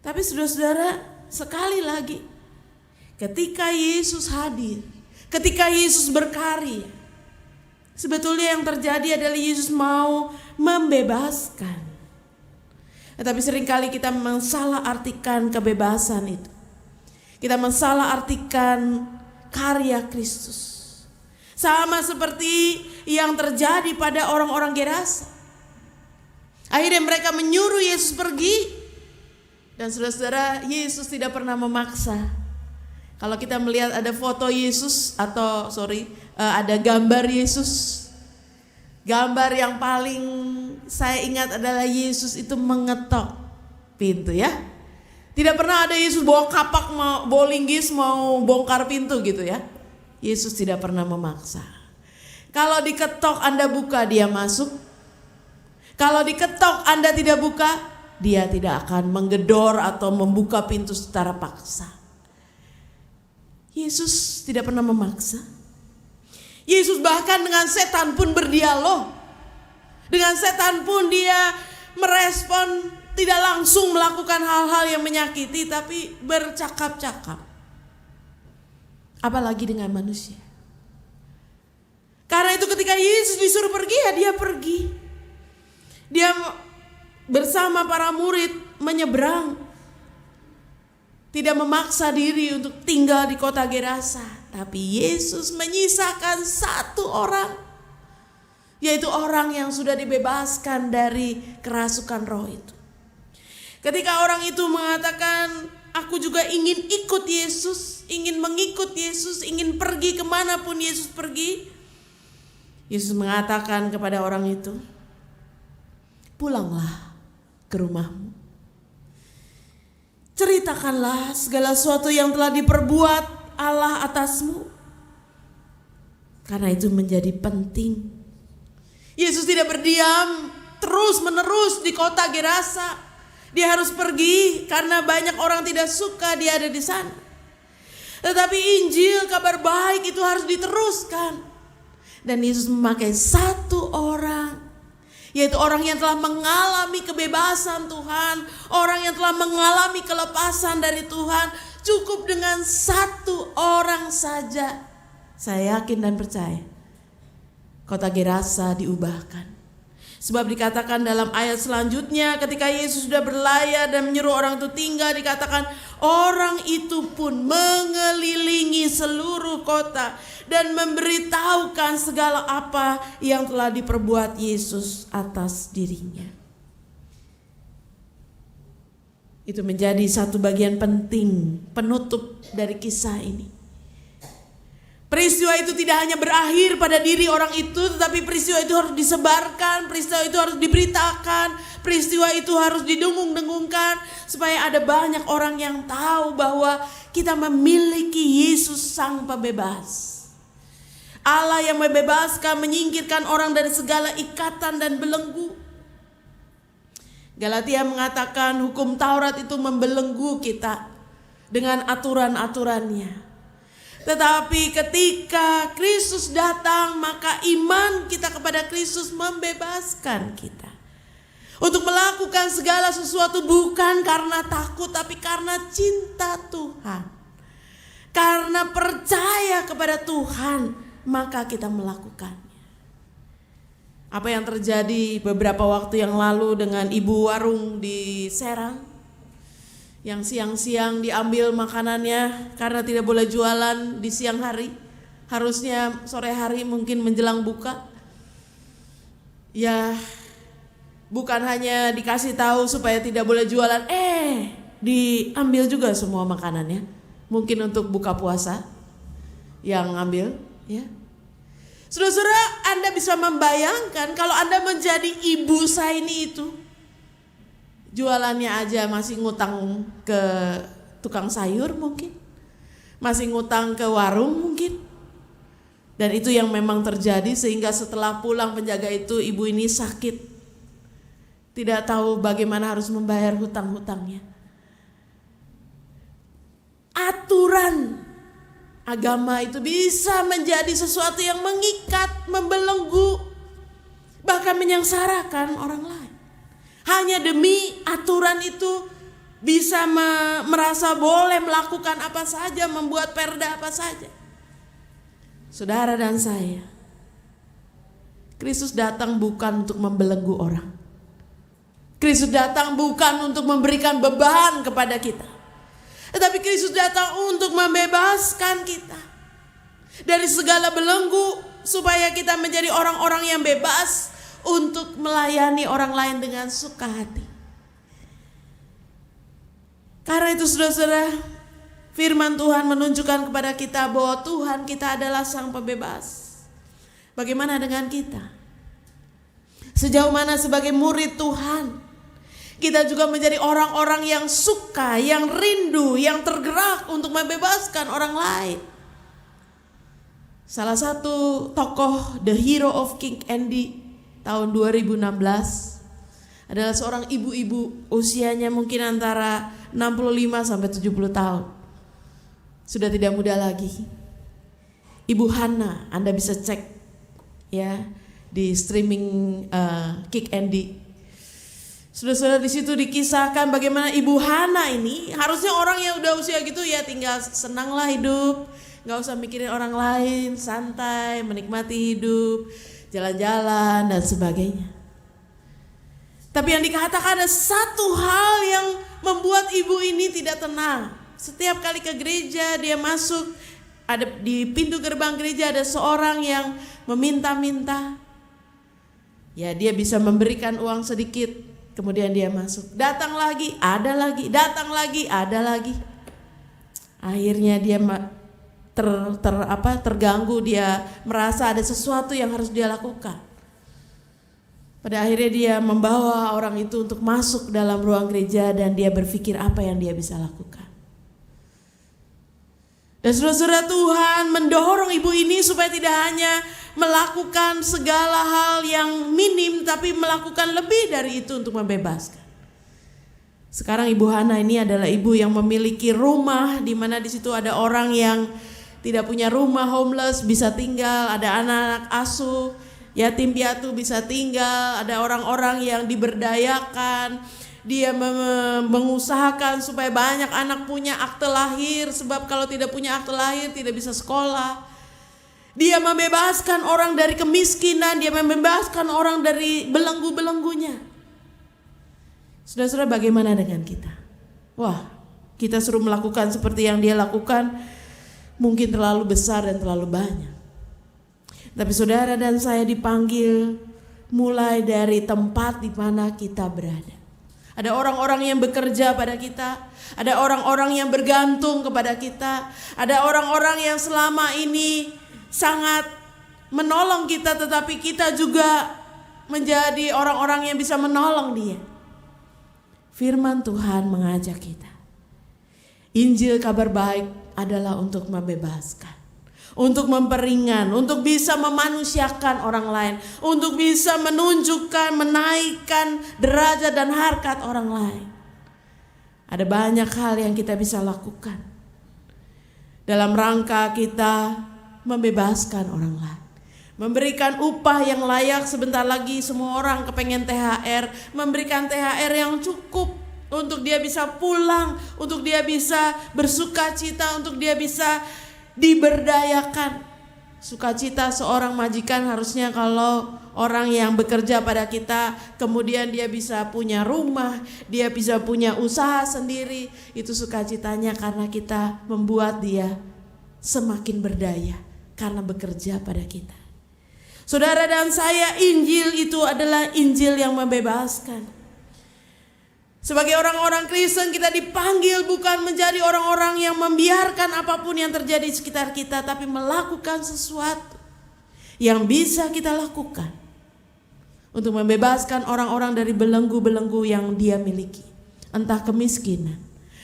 Tapi saudara-saudara, sekali lagi, ketika Yesus hadir, ketika Yesus berkarya, sebetulnya yang terjadi adalah Yesus mau membebaskan. Tetapi seringkali kita mensalahartikan kebebasan itu. Kita mensalahartikan karya Kristus. Sama seperti yang terjadi pada orang-orang Gerasa. Akhirnya mereka menyuruh Yesus pergi. Dan saudara-saudara, Yesus tidak pernah memaksa. Kalau kita melihat ada foto Yesus ada gambar Yesus. Gambar yang paling saya ingat adalah Yesus itu mengetok pintu, ya. Tidak pernah ada Yesus bawa kapak bawa linggis mau bongkar pintu gitu, ya. Yesus tidak pernah memaksa. Kalau diketok Anda buka, dia masuk. Kalau diketok Anda tidak buka, dia tidak akan menggedor atau membuka pintu secara paksa. Yesus tidak pernah memaksa. Yesus bahkan dengan setan pun berdialog. Dengan setan pun dia merespon, tidak langsung melakukan hal-hal yang menyakiti, tapi bercakap-cakap. Apalagi dengan manusia. Karena itu ketika Yesus disuruh pergi, ya dia pergi. Dia bersama para murid menyeberang. Tidak memaksa diri untuk tinggal di kota Gerasa. Tapi Yesus menyisakan satu orang. Yaitu orang yang sudah dibebaskan dari kerasukan roh itu. Ketika orang itu mengatakan, aku juga ingin ikut Yesus, ingin mengikut Yesus, ingin pergi kemanapun Yesus pergi. Yesus mengatakan kepada orang itu, pulanglah ke rumahmu. ceritakanlah segala sesuatu yang telah diperbuat Allah atasmu. Karena itu menjadi penting. Yesus tidak berdiam terus menerus di kota Gerasa. Dia harus pergi karena banyak orang tidak suka dia ada di sana. Tetapi Injil, kabar baik itu harus diteruskan. Dan Yesus memakai satu orang, yaitu orang yang telah mengalami kebebasan Tuhan, orang yang telah mengalami kelepasan dari Tuhan. Cukup dengan satu orang saja. Saya yakin dan percaya kota Gerasa diubahkan. Sebab dikatakan dalam ayat selanjutnya, ketika Yesus sudah berlayar dan menyuruh orang itu tinggal, dikatakan orang itu pun mengelilingi seluruh kota dan memberitahukan segala apa yang telah diperbuat Yesus atas dirinya. Itu menjadi satu bagian penting penutup dari kisah ini. Peristiwa itu tidak hanya berakhir pada diri orang itu, tetapi peristiwa itu harus disebarkan, peristiwa itu harus diberitakan, peristiwa itu harus didengung-dengungkan, supaya ada banyak orang yang tahu bahwa kita memiliki Yesus Sang Pembebas. Allah yang membebaskan, menyingkirkan orang dari segala ikatan dan belenggu. Galatia mengatakan hukum Taurat itu membelenggu kita dengan aturan-aturannya. Tetapi ketika Kristus datang, maka iman kita kepada Kristus membebaskan kita untuk melakukan segala sesuatu bukan karena takut, tapi karena cinta Tuhan. Karena percaya kepada Tuhan, maka kita melakukannya. Apa yang terjadi beberapa waktu yang lalu dengan ibu warung di Serang, yang siang-siang diambil makanannya karena tidak boleh jualan di siang hari, harusnya sore hari mungkin menjelang buka. Ya, bukan hanya dikasih tahu supaya tidak boleh jualan, diambil juga semua makanannya. Mungkin untuk buka puasa yang ambil, ya. Saudara-saudara, Anda bisa membayangkan kalau Anda menjadi ibu Saini itu, jualannya aja masih ngutang ke tukang sayur mungkin, masih ngutang ke warung mungkin. Dan itu yang memang terjadi, sehingga setelah pulang penjaga itu, ibu ini sakit, tidak tahu bagaimana harus membayar hutang-hutangnya. Aturan agama itu bisa menjadi sesuatu yang mengikat, membelenggu, bahkan menyengsarakan orang lain. Hanya demi aturan itu bisa merasa boleh melakukan apa saja, membuat perda apa saja. Saudara dan saya, Kristus datang bukan untuk membelenggu orang. Kristus datang bukan untuk memberikan beban kepada kita. Tetapi Kristus datang untuk membebaskan kita dari segala belenggu, supaya kita menjadi orang-orang yang bebas untuk melayani orang lain dengan suka hati. Karena itu saudara-saudara, firman Tuhan menunjukkan kepada kita bahwa Tuhan kita adalah Sang Pembebas. Bagaimana dengan kita? Sejauh mana sebagai murid Tuhan kita juga menjadi orang-orang yang suka, yang rindu, yang tergerak untuk membebaskan orang lain. Salah satu tokoh The Hero of King Andy tahun 2016 adalah seorang ibu-ibu, usianya mungkin antara 65 sampai 70 tahun. Sudah tidak muda lagi. Ibu Hana, Anda bisa cek ya di streaming Kick Andy. Sudah di situ dikisahkan bagaimana Ibu Hana ini, harusnya orang yang udah usia gitu ya tinggal senanglah hidup, nggak usah mikirin orang lain, santai, menikmati hidup, jalan-jalan dan sebagainya. Tapi yang dikatakan ada satu hal yang membuat ibu ini tidak tenang. Setiap kali ke gereja dia masuk, ada di pintu gerbang gereja ada seorang yang meminta-minta. Ya, dia bisa memberikan uang sedikit, kemudian dia masuk. Datang lagi, ada lagi, datang lagi, ada lagi. Akhirnya dia terganggu, dia merasa ada sesuatu yang harus dia lakukan. Pada akhirnya dia membawa orang itu untuk masuk dalam ruang gereja dan dia berpikir apa yang dia bisa lakukan. Dan saudara-saudara, Tuhan mendorong ibu ini supaya tidak hanya melakukan segala hal yang minim, tapi melakukan lebih dari itu untuk membebaskan. Sekarang Ibu Hana ini adalah ibu yang memiliki rumah di mana di situ ada orang yang tidak punya rumah, homeless bisa tinggal, ada anak-anak asuh, yatim piatu bisa tinggal, ada orang-orang yang diberdayakan. Dia mengusahakan supaya banyak anak punya akte lahir, sebab kalau tidak punya akte lahir tidak bisa sekolah. Dia membebaskan orang dari kemiskinan, dia membebaskan orang dari belenggu-belenggunya. Saudara-saudara, bagaimana dengan kita? Wah, kita suruh melakukan seperti yang dia lakukan, mungkin terlalu besar dan terlalu banyak. Tapi saudara dan saya dipanggil mulai dari tempat di mana kita berada. Ada orang-orang yang bekerja pada kita, ada orang-orang yang bergantung kepada kita, ada orang-orang yang selama ini sangat menolong kita, tetapi kita juga menjadi orang-orang yang bisa menolong dia. Firman Tuhan mengajak kita. Injil kabar baik adalah untuk membebaskan, untuk memperingan, untuk bisa memanusiakan orang lain, untuk bisa menunjukkan, menaikkan derajat dan harkat orang lain. Ada banyak hal yang kita bisa lakukan dalam rangka kita membebaskan orang lain, memberikan upah yang layak. Sebentar lagi semua orang kepengen THR, memberikan THR yang cukup untuk dia bisa pulang, untuk dia bisa bersuka cita, untuk dia bisa diberdayakan. Sukacita seorang majikan harusnya kalau orang yang bekerja pada kita, kemudian dia bisa punya rumah, dia bisa punya usaha sendiri. Itu sukacitanya karena kita membuat dia semakin berdaya karena bekerja pada kita. Saudara dan saya, Injil itu adalah Injil yang membebaskan. Sebagai orang-orang Kristen kita dipanggil bukan menjadi orang-orang yang membiarkan apapun yang terjadi di sekitar kita, tapi melakukan sesuatu yang bisa kita lakukan untuk membebaskan orang-orang dari belenggu-belenggu yang dia miliki. Entah kemiskinan,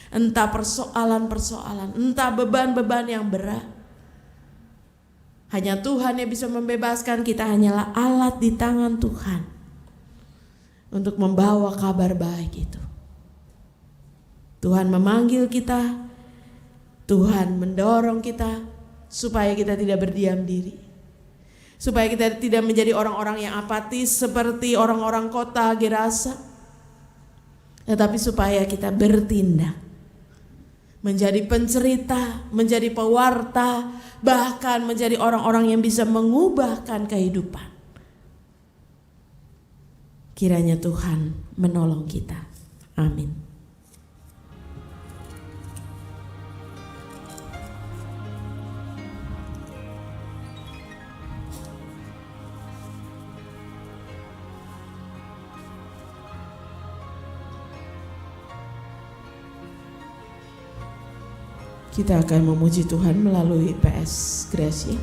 entah persoalan-persoalan, entah beban-beban yang berat. Hanya Tuhan yang bisa membebaskan, kita hanyalah alat di tangan Tuhan untuk membawa kabar baik itu. Tuhan memanggil kita, Tuhan mendorong kita supaya kita tidak berdiam diri, supaya kita tidak menjadi orang-orang yang apatis seperti orang-orang kota Gerasa, tetapi supaya kita bertindak, menjadi pencerita, menjadi pewarta, bahkan menjadi orang-orang yang bisa mengubahkan kehidupan. Kiranya Tuhan menolong kita. Amin. Kita akan memuji Tuhan melalui PS Gracia.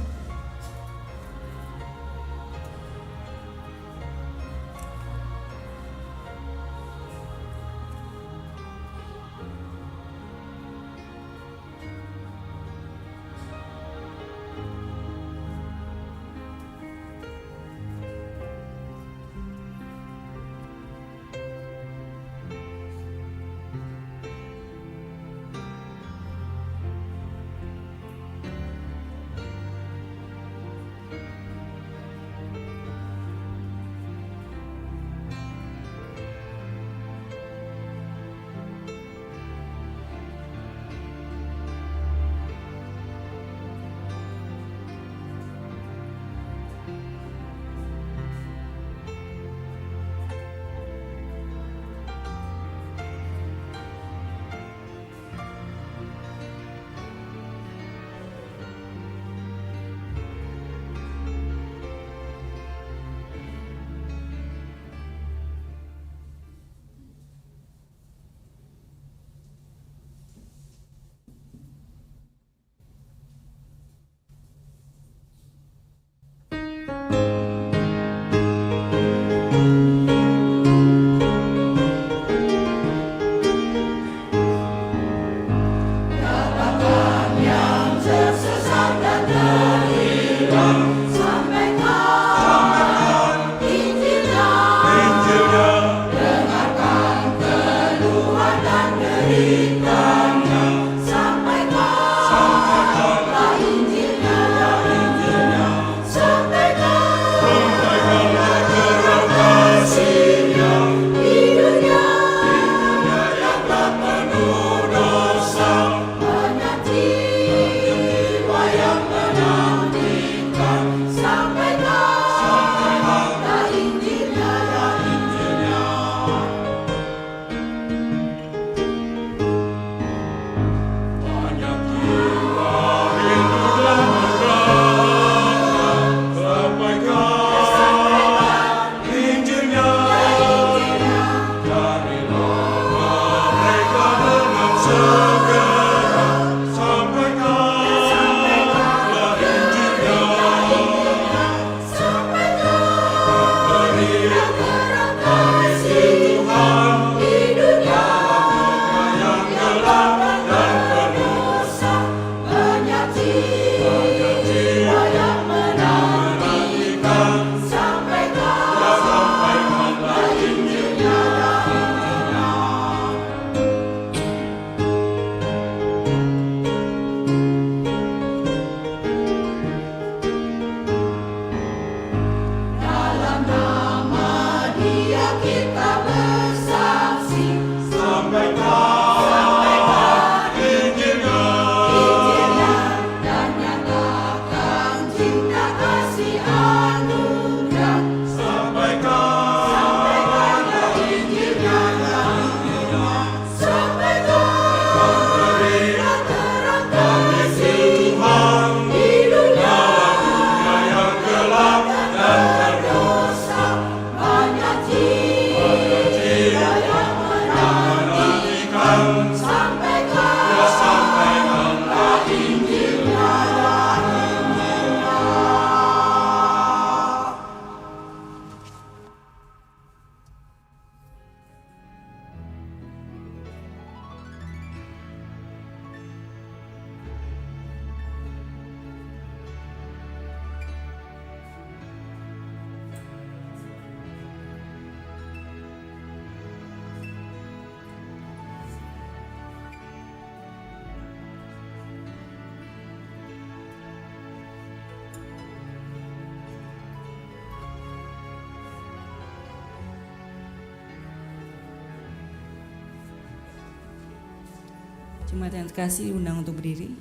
Jemaat yang terkasih diundang untuk berdiri.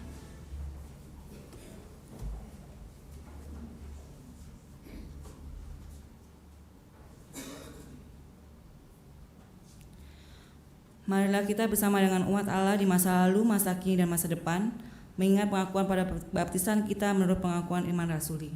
Marilah kita bersama dengan umat Allah di masa lalu, masa kini, dan masa depan mengingat pengakuan pada baptisan kita menurut pengakuan iman rasuli.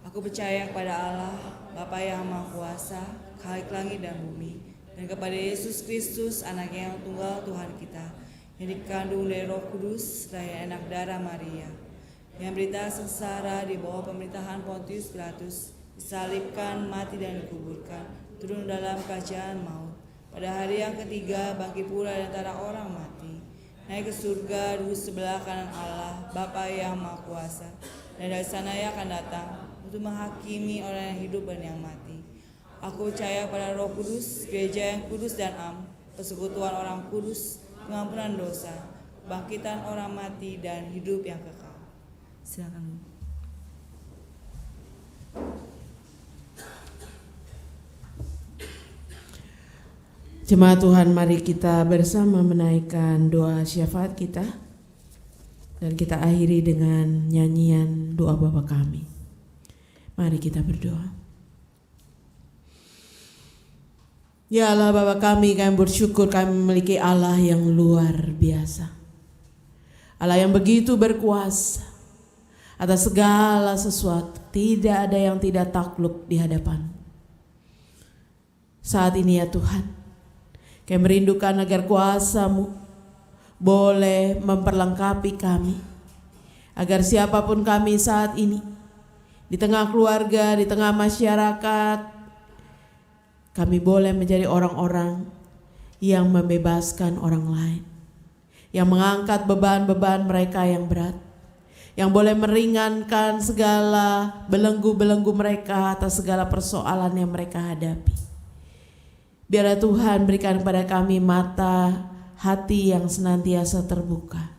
Aku percaya kepada Allah, Bapa yang Maha Kuasa, Khalik langit dan bumi, dan kepada Yesus Kristus, Anaknya yang tunggal Tuhan kita, yang dikandung dari Roh Kudus, dari anak darah Maria, yang berita sengsara di bawah pemerintahan Pontius Pilatus, disalibkan, mati dan dikuburkan, turun dalam kerajaan maut. Pada hari yang ketiga bangkit pula dari antara orang mati, naik ke surga duduk sebelah kanan Allah, Bapa yang Maha Kuasa, dan dari sana Ia akan datang untuk menghakimi orang yang hidup dan yang mati. Aku percaya pada Roh Kudus, gereja yang kudus dan am, persekutuan orang kudus, pengampunan dosa, bangkitan orang mati, dan hidup yang kekal. Silakan. Jemaat Tuhan, mari kita bersama menaikkan doa syafaat kita, dan kita akhiri dengan nyanyian doa Bapa kami. Mari kita berdoa. Ya Allah Bapa kami bersyukur kami memiliki Allah yang luar biasa, Allah yang begitu berkuasa atas segala sesuatu. Tidak ada yang tidak takluk di hadapan. Saat ini ya Tuhan, kami merindukan agar kuasa-Mu boleh memperlengkapi kami, agar siapapun kami saat ini, di tengah keluarga, di tengah masyarakat, kami boleh menjadi orang-orang yang membebaskan orang lain, yang mengangkat beban-beban mereka yang berat, yang boleh meringankan segala belenggu-belenggu mereka atas segala persoalan yang mereka hadapi. Biarlah Tuhan berikan kepada kami mata hati yang senantiasa terbuka,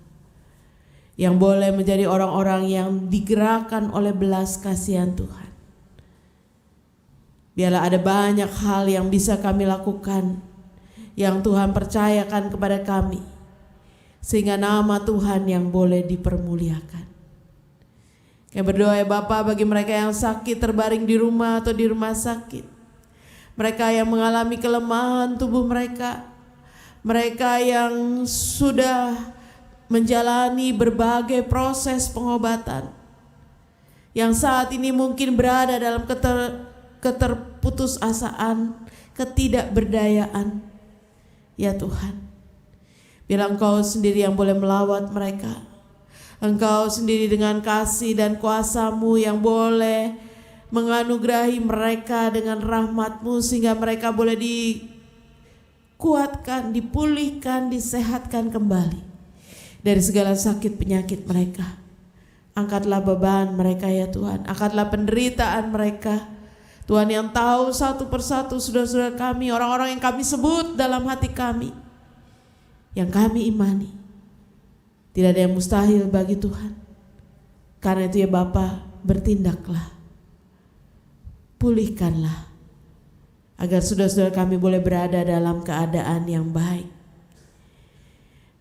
yang boleh menjadi orang-orang yang digerakkan oleh belas kasihan Tuhan. Biarlah ada banyak hal yang bisa kami lakukan, yang Tuhan percayakan kepada kami, sehingga nama Tuhan yang boleh dipermuliakan. Kami berdoa ya Bapa, bagi mereka yang sakit terbaring di rumah atau di rumah sakit, mereka yang mengalami kelemahan tubuh mereka, mereka yang sudah menjalani berbagai proses pengobatan, yang saat ini mungkin berada dalam keterputusasaan, ketidakberdayaan. Ya Tuhan, biar Engkau sendiri yang boleh melawat mereka. Engkau sendiri dengan kasih dan kuasa-Mu yang boleh menganugerahi mereka dengan rahmat-Mu, sehingga mereka boleh dikuatkan, dipulihkan, disehatkan kembali dari segala sakit penyakit mereka. Angkatlah beban mereka ya Tuhan, angkatlah penderitaan mereka. Tuhan yang tahu satu persatu saudara-saudara kami, orang-orang yang kami sebut dalam hati kami, yang kami imani. Tidak ada yang mustahil bagi Tuhan. Karena itu ya Bapa, bertindaklah, pulihkanlah, agar saudara-saudara kami boleh berada dalam keadaan yang baik.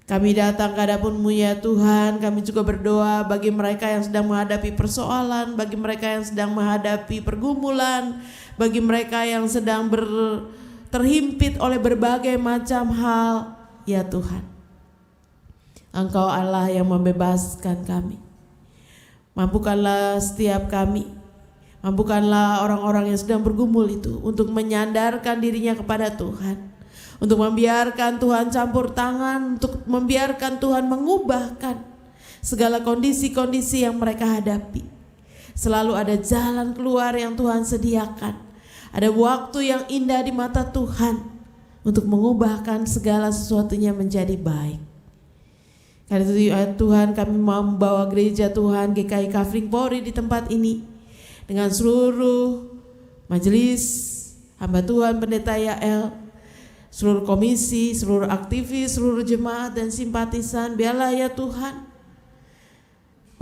Kami datang ke hadapan-Mu ya Tuhan, kami juga berdoa bagi mereka yang sedang menghadapi persoalan, bagi mereka yang sedang menghadapi pergumulan, bagi mereka yang sedang terhimpit oleh berbagai macam hal. Ya Tuhan, Engkau Allah yang membebaskan kami. Mampukanlah setiap kami, mampukanlah orang-orang yang sedang bergumul itu untuk menyandarkan dirinya kepada Tuhan, untuk membiarkan Tuhan campur tangan, untuk membiarkan Tuhan mengubahkan segala kondisi-kondisi yang mereka hadapi. Selalu ada jalan keluar yang Tuhan sediakan, ada waktu yang indah di mata Tuhan untuk mengubahkan segala sesuatunya menjadi baik. Karena itu ya Tuhan, kami mau membawa gereja Tuhan GKI Kafring Polri di tempat ini dengan seluruh majelis hamba Tuhan, Pendeta Yael, seluruh komisi, seluruh aktivis, seluruh jemaat dan simpatisan. Biarlah ya Tuhan,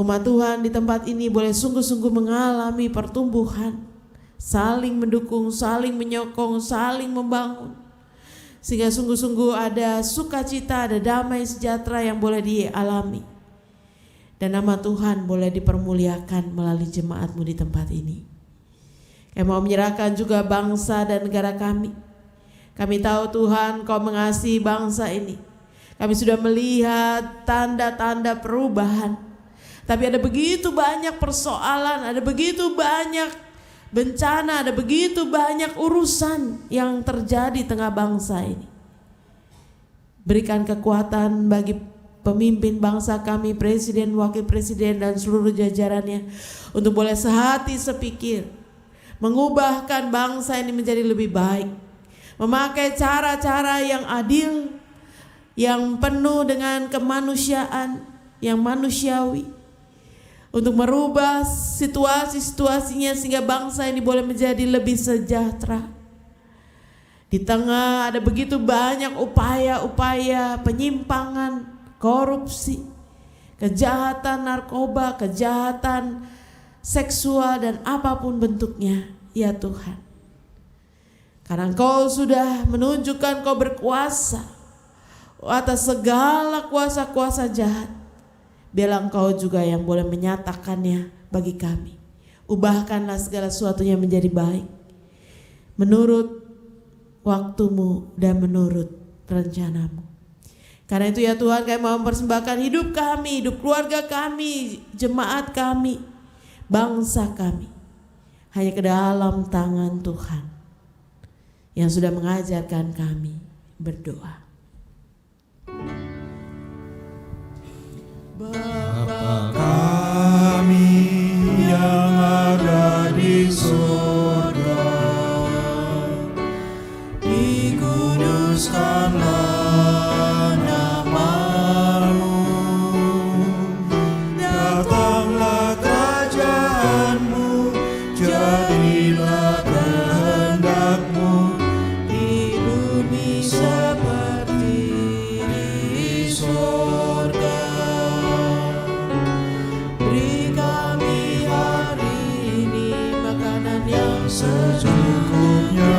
umat Tuhan di tempat ini boleh sungguh-sungguh mengalami pertumbuhan, saling mendukung, saling menyokong, saling membangun, sehingga sungguh-sungguh ada sukacita, ada damai sejahtera yang boleh dialami, dan nama Tuhan boleh dipermuliakan melalui jemaat-Mu di tempat ini. Kami mau menyerahkan juga bangsa dan negara kami. Kami tahu Tuhan, Kau mengasihi bangsa ini. Kami sudah melihat tanda-tanda perubahan, tapi ada begitu banyak persoalan, ada begitu banyak bencana, ada begitu banyak urusan yang terjadi di tengah bangsa ini. Berikan kekuatan bagi pemimpin bangsa kami, presiden, wakil presiden, dan seluruh jajarannya, untuk boleh sehati sepikir, mengubahkan bangsa ini menjadi lebih baik, memakai cara-cara yang adil, yang penuh dengan kemanusiaan, yang manusiawi, untuk merubah situasi-situasinya sehingga bangsa ini boleh menjadi lebih sejahtera. Di tengah ada begitu banyak upaya-upaya penyimpangan, korupsi, kejahatan narkoba, kejahatan seksual, dan apapun bentuknya, ya Tuhan. Karena Engkau sudah menunjukkan Kau berkuasa atas segala kuasa-kuasa jahat, biarlah Engkau juga yang boleh menyatakannya bagi kami. Ubahkanlah segala sesuatunya menjadi baik, menurut waktu-Mu dan menurut rencana-Mu. Karena itu ya Tuhan, kami mau mempersembahkan hidup kami, hidup keluarga kami, jemaat kami, bangsa kami, hanya ke dalam tangan Tuhan yang sudah mengajarkan kami berdoa. Bapa kami yang ada di surga, dikuduskanlah nama-Mu, datanglah kerajaan-Mu, jadilah kehendak-Mu di bumi seperti di surga. Beri kami hari ini makanan yang secukupnya,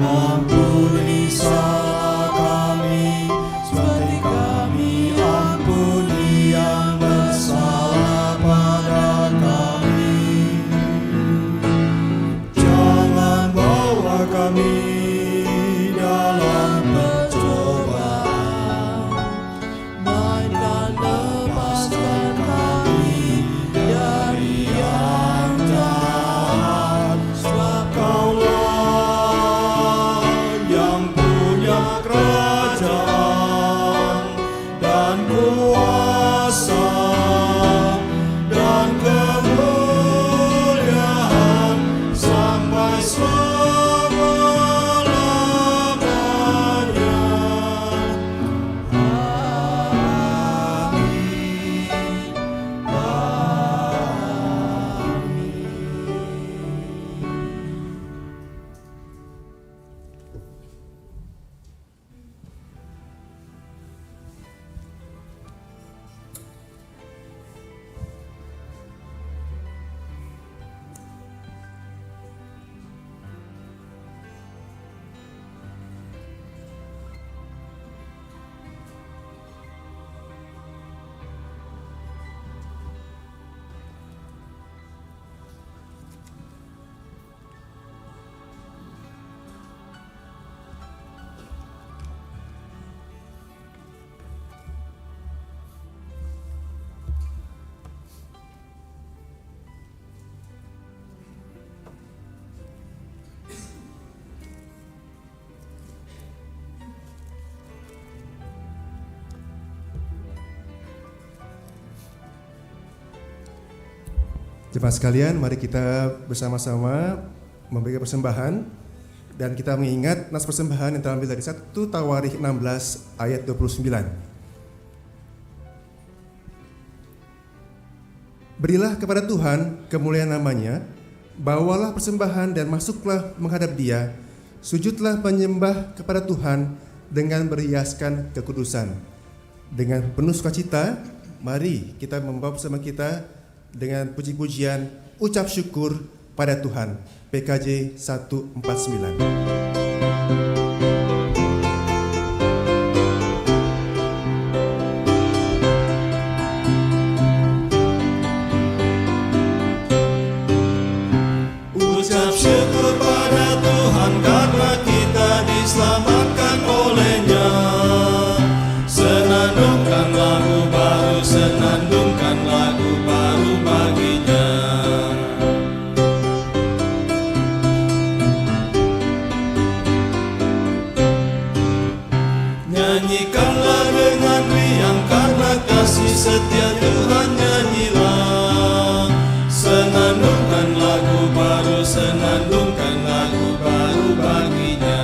ampuni salah kami seperti kami ampuni yang bersalah pada kami. Jangan bawa kami dalam pencobaan, melainkan lepaskan kami dari yang jahat. Sebab Kaulah yang punya kerajaan dan kuasa dan kemuliaan sampai selama-lamanya. Jemaat sekalian, mari kita bersama-sama memberikan persembahan, dan kita mengingat nas persembahan yang terambil dari 1 Tawarikh 16 ayat 29. Berilah kepada Tuhan kemuliaan namanya, bawalah persembahan dan masuklah menghadap Dia, sujudlah menyembah kepada Tuhan dengan berhiaskan kekudusan. Dengan penuh sukacita, mari kita membawa bersama kita dengan puji-pujian ucap syukur pada Tuhan. PKJ 149. Ucap syukur pada Tuhan karena kita diselamatkan oleh-Nya. Senandungkan lagu baru, senandungkan lagu baru bagi-Nya. Nyanyikanlah dengan riang karena kasih setia Tuhan, nyanyilah. Senandungkan lagu baru, senandungkan lagu baru bagi-Nya.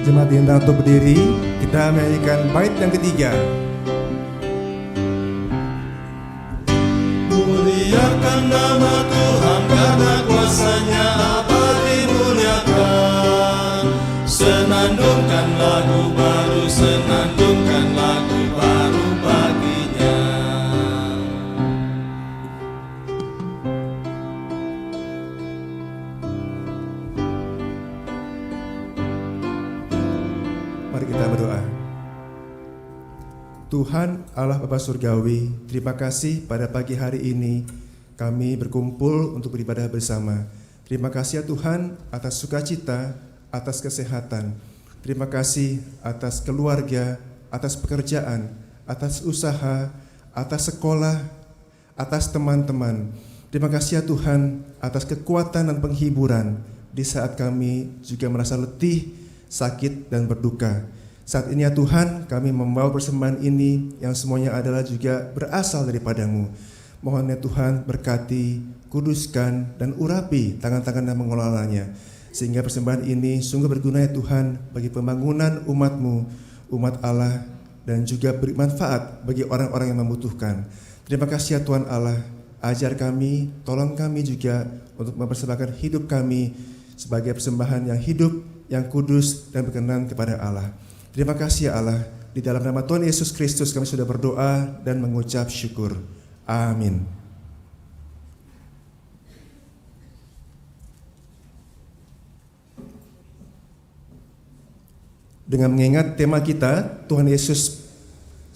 Jemaat diundang untuk berdiri, kita menyanyikan bait yang ketiga. Muliakan nama Tuhan karena kuasa-Nya abadi muliakan. Senandungkan lagu baru, senandungkan lagu baru bagi-Nya. Mari kita berdoa. Tuhan Allah Bapa Surgawi, terima kasih pada pagi hari ini kami berkumpul untuk beribadah bersama. Terima kasih ya Tuhan atas sukacita, atas kesehatan. Terima kasih atas keluarga, atas pekerjaan, atas usaha, atas sekolah, atas teman-teman. Terima kasih ya Tuhan atas kekuatan dan penghiburan di saat kami juga merasa letih, sakit, dan berduka. Saat ini ya Tuhan, kami membawa persembahan ini yang semuanya adalah juga berasal daripada-Mu. Mohon ya Tuhan berkati, kuduskan, dan urapi tangan-tangan yang mengelolanya. Sehingga persembahan ini sungguh berguna ya Tuhan bagi pembangunan umat-Mu, umat Allah, dan juga bermanfaat bagi orang-orang yang membutuhkan. Terima kasih ya Tuhan Allah, ajar kami, tolong kami juga untuk mempersembahkan hidup kami sebagai persembahan yang hidup, yang kudus, dan berkenan kepada Allah. Terima kasih ya Allah, di dalam nama Tuhan Yesus Kristus kami sudah berdoa dan mengucap syukur. Amin. Dengan mengingat tema kita, Tuhan Yesus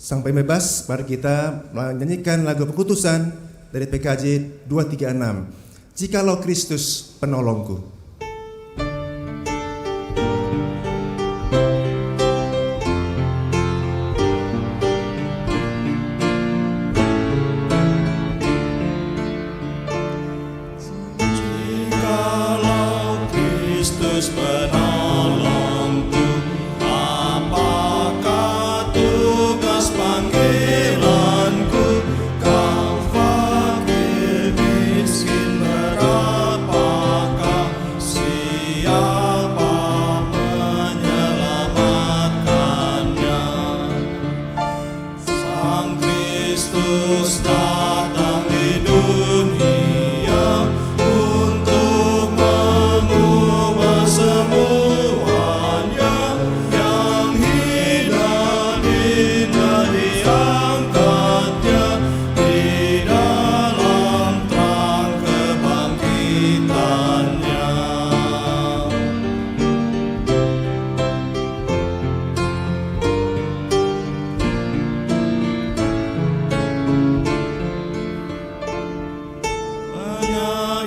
Sang Pembebas, mari kita menyanyikan lagu Pekutusan dari PKJ 236. Jikalau Kristus penolongku.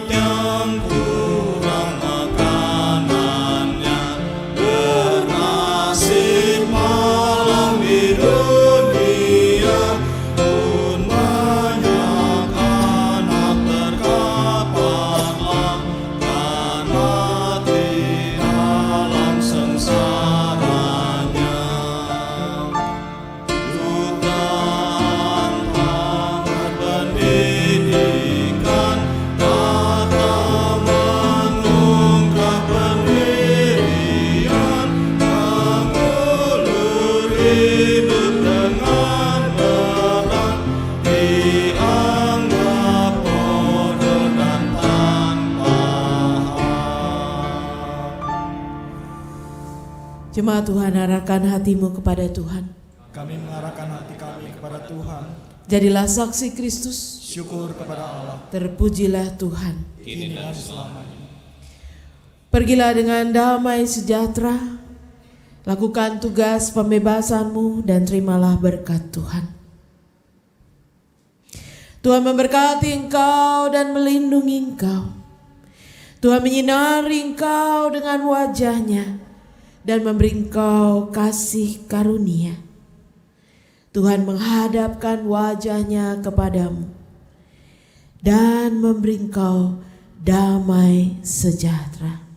yang kurang makanannya, bernasib malang di dunia, pun banyak anak terkapar dan mati dalam sengsaranya. Jutaan tamat pendidikan datang mengungkap pendirian, mengulur hidup dengan berat, dianggap bodoh dan tanpa hak. Jemaat Tuhan, arahkan hatimu kepada Tuhan. Kami mengarahkan hati kami kepada Tuhan. Jadilah saksi Kristus. Syukur kepada Allah. Terpujilah Tuhan. Kini dan selamanya. Pergilah dengan damai sejahtera. Lakukan tugas pembebasanmu dan terimalah berkat Tuhan. Tuhan memberkati engkau dan melindungi engkau. Tuhan menyinari engkau dengan wajahnya dan memberi engkau kasih karunia. Tuhan menghadapkan wajahnya kepadamu dan memberi engkau damai sejahtera.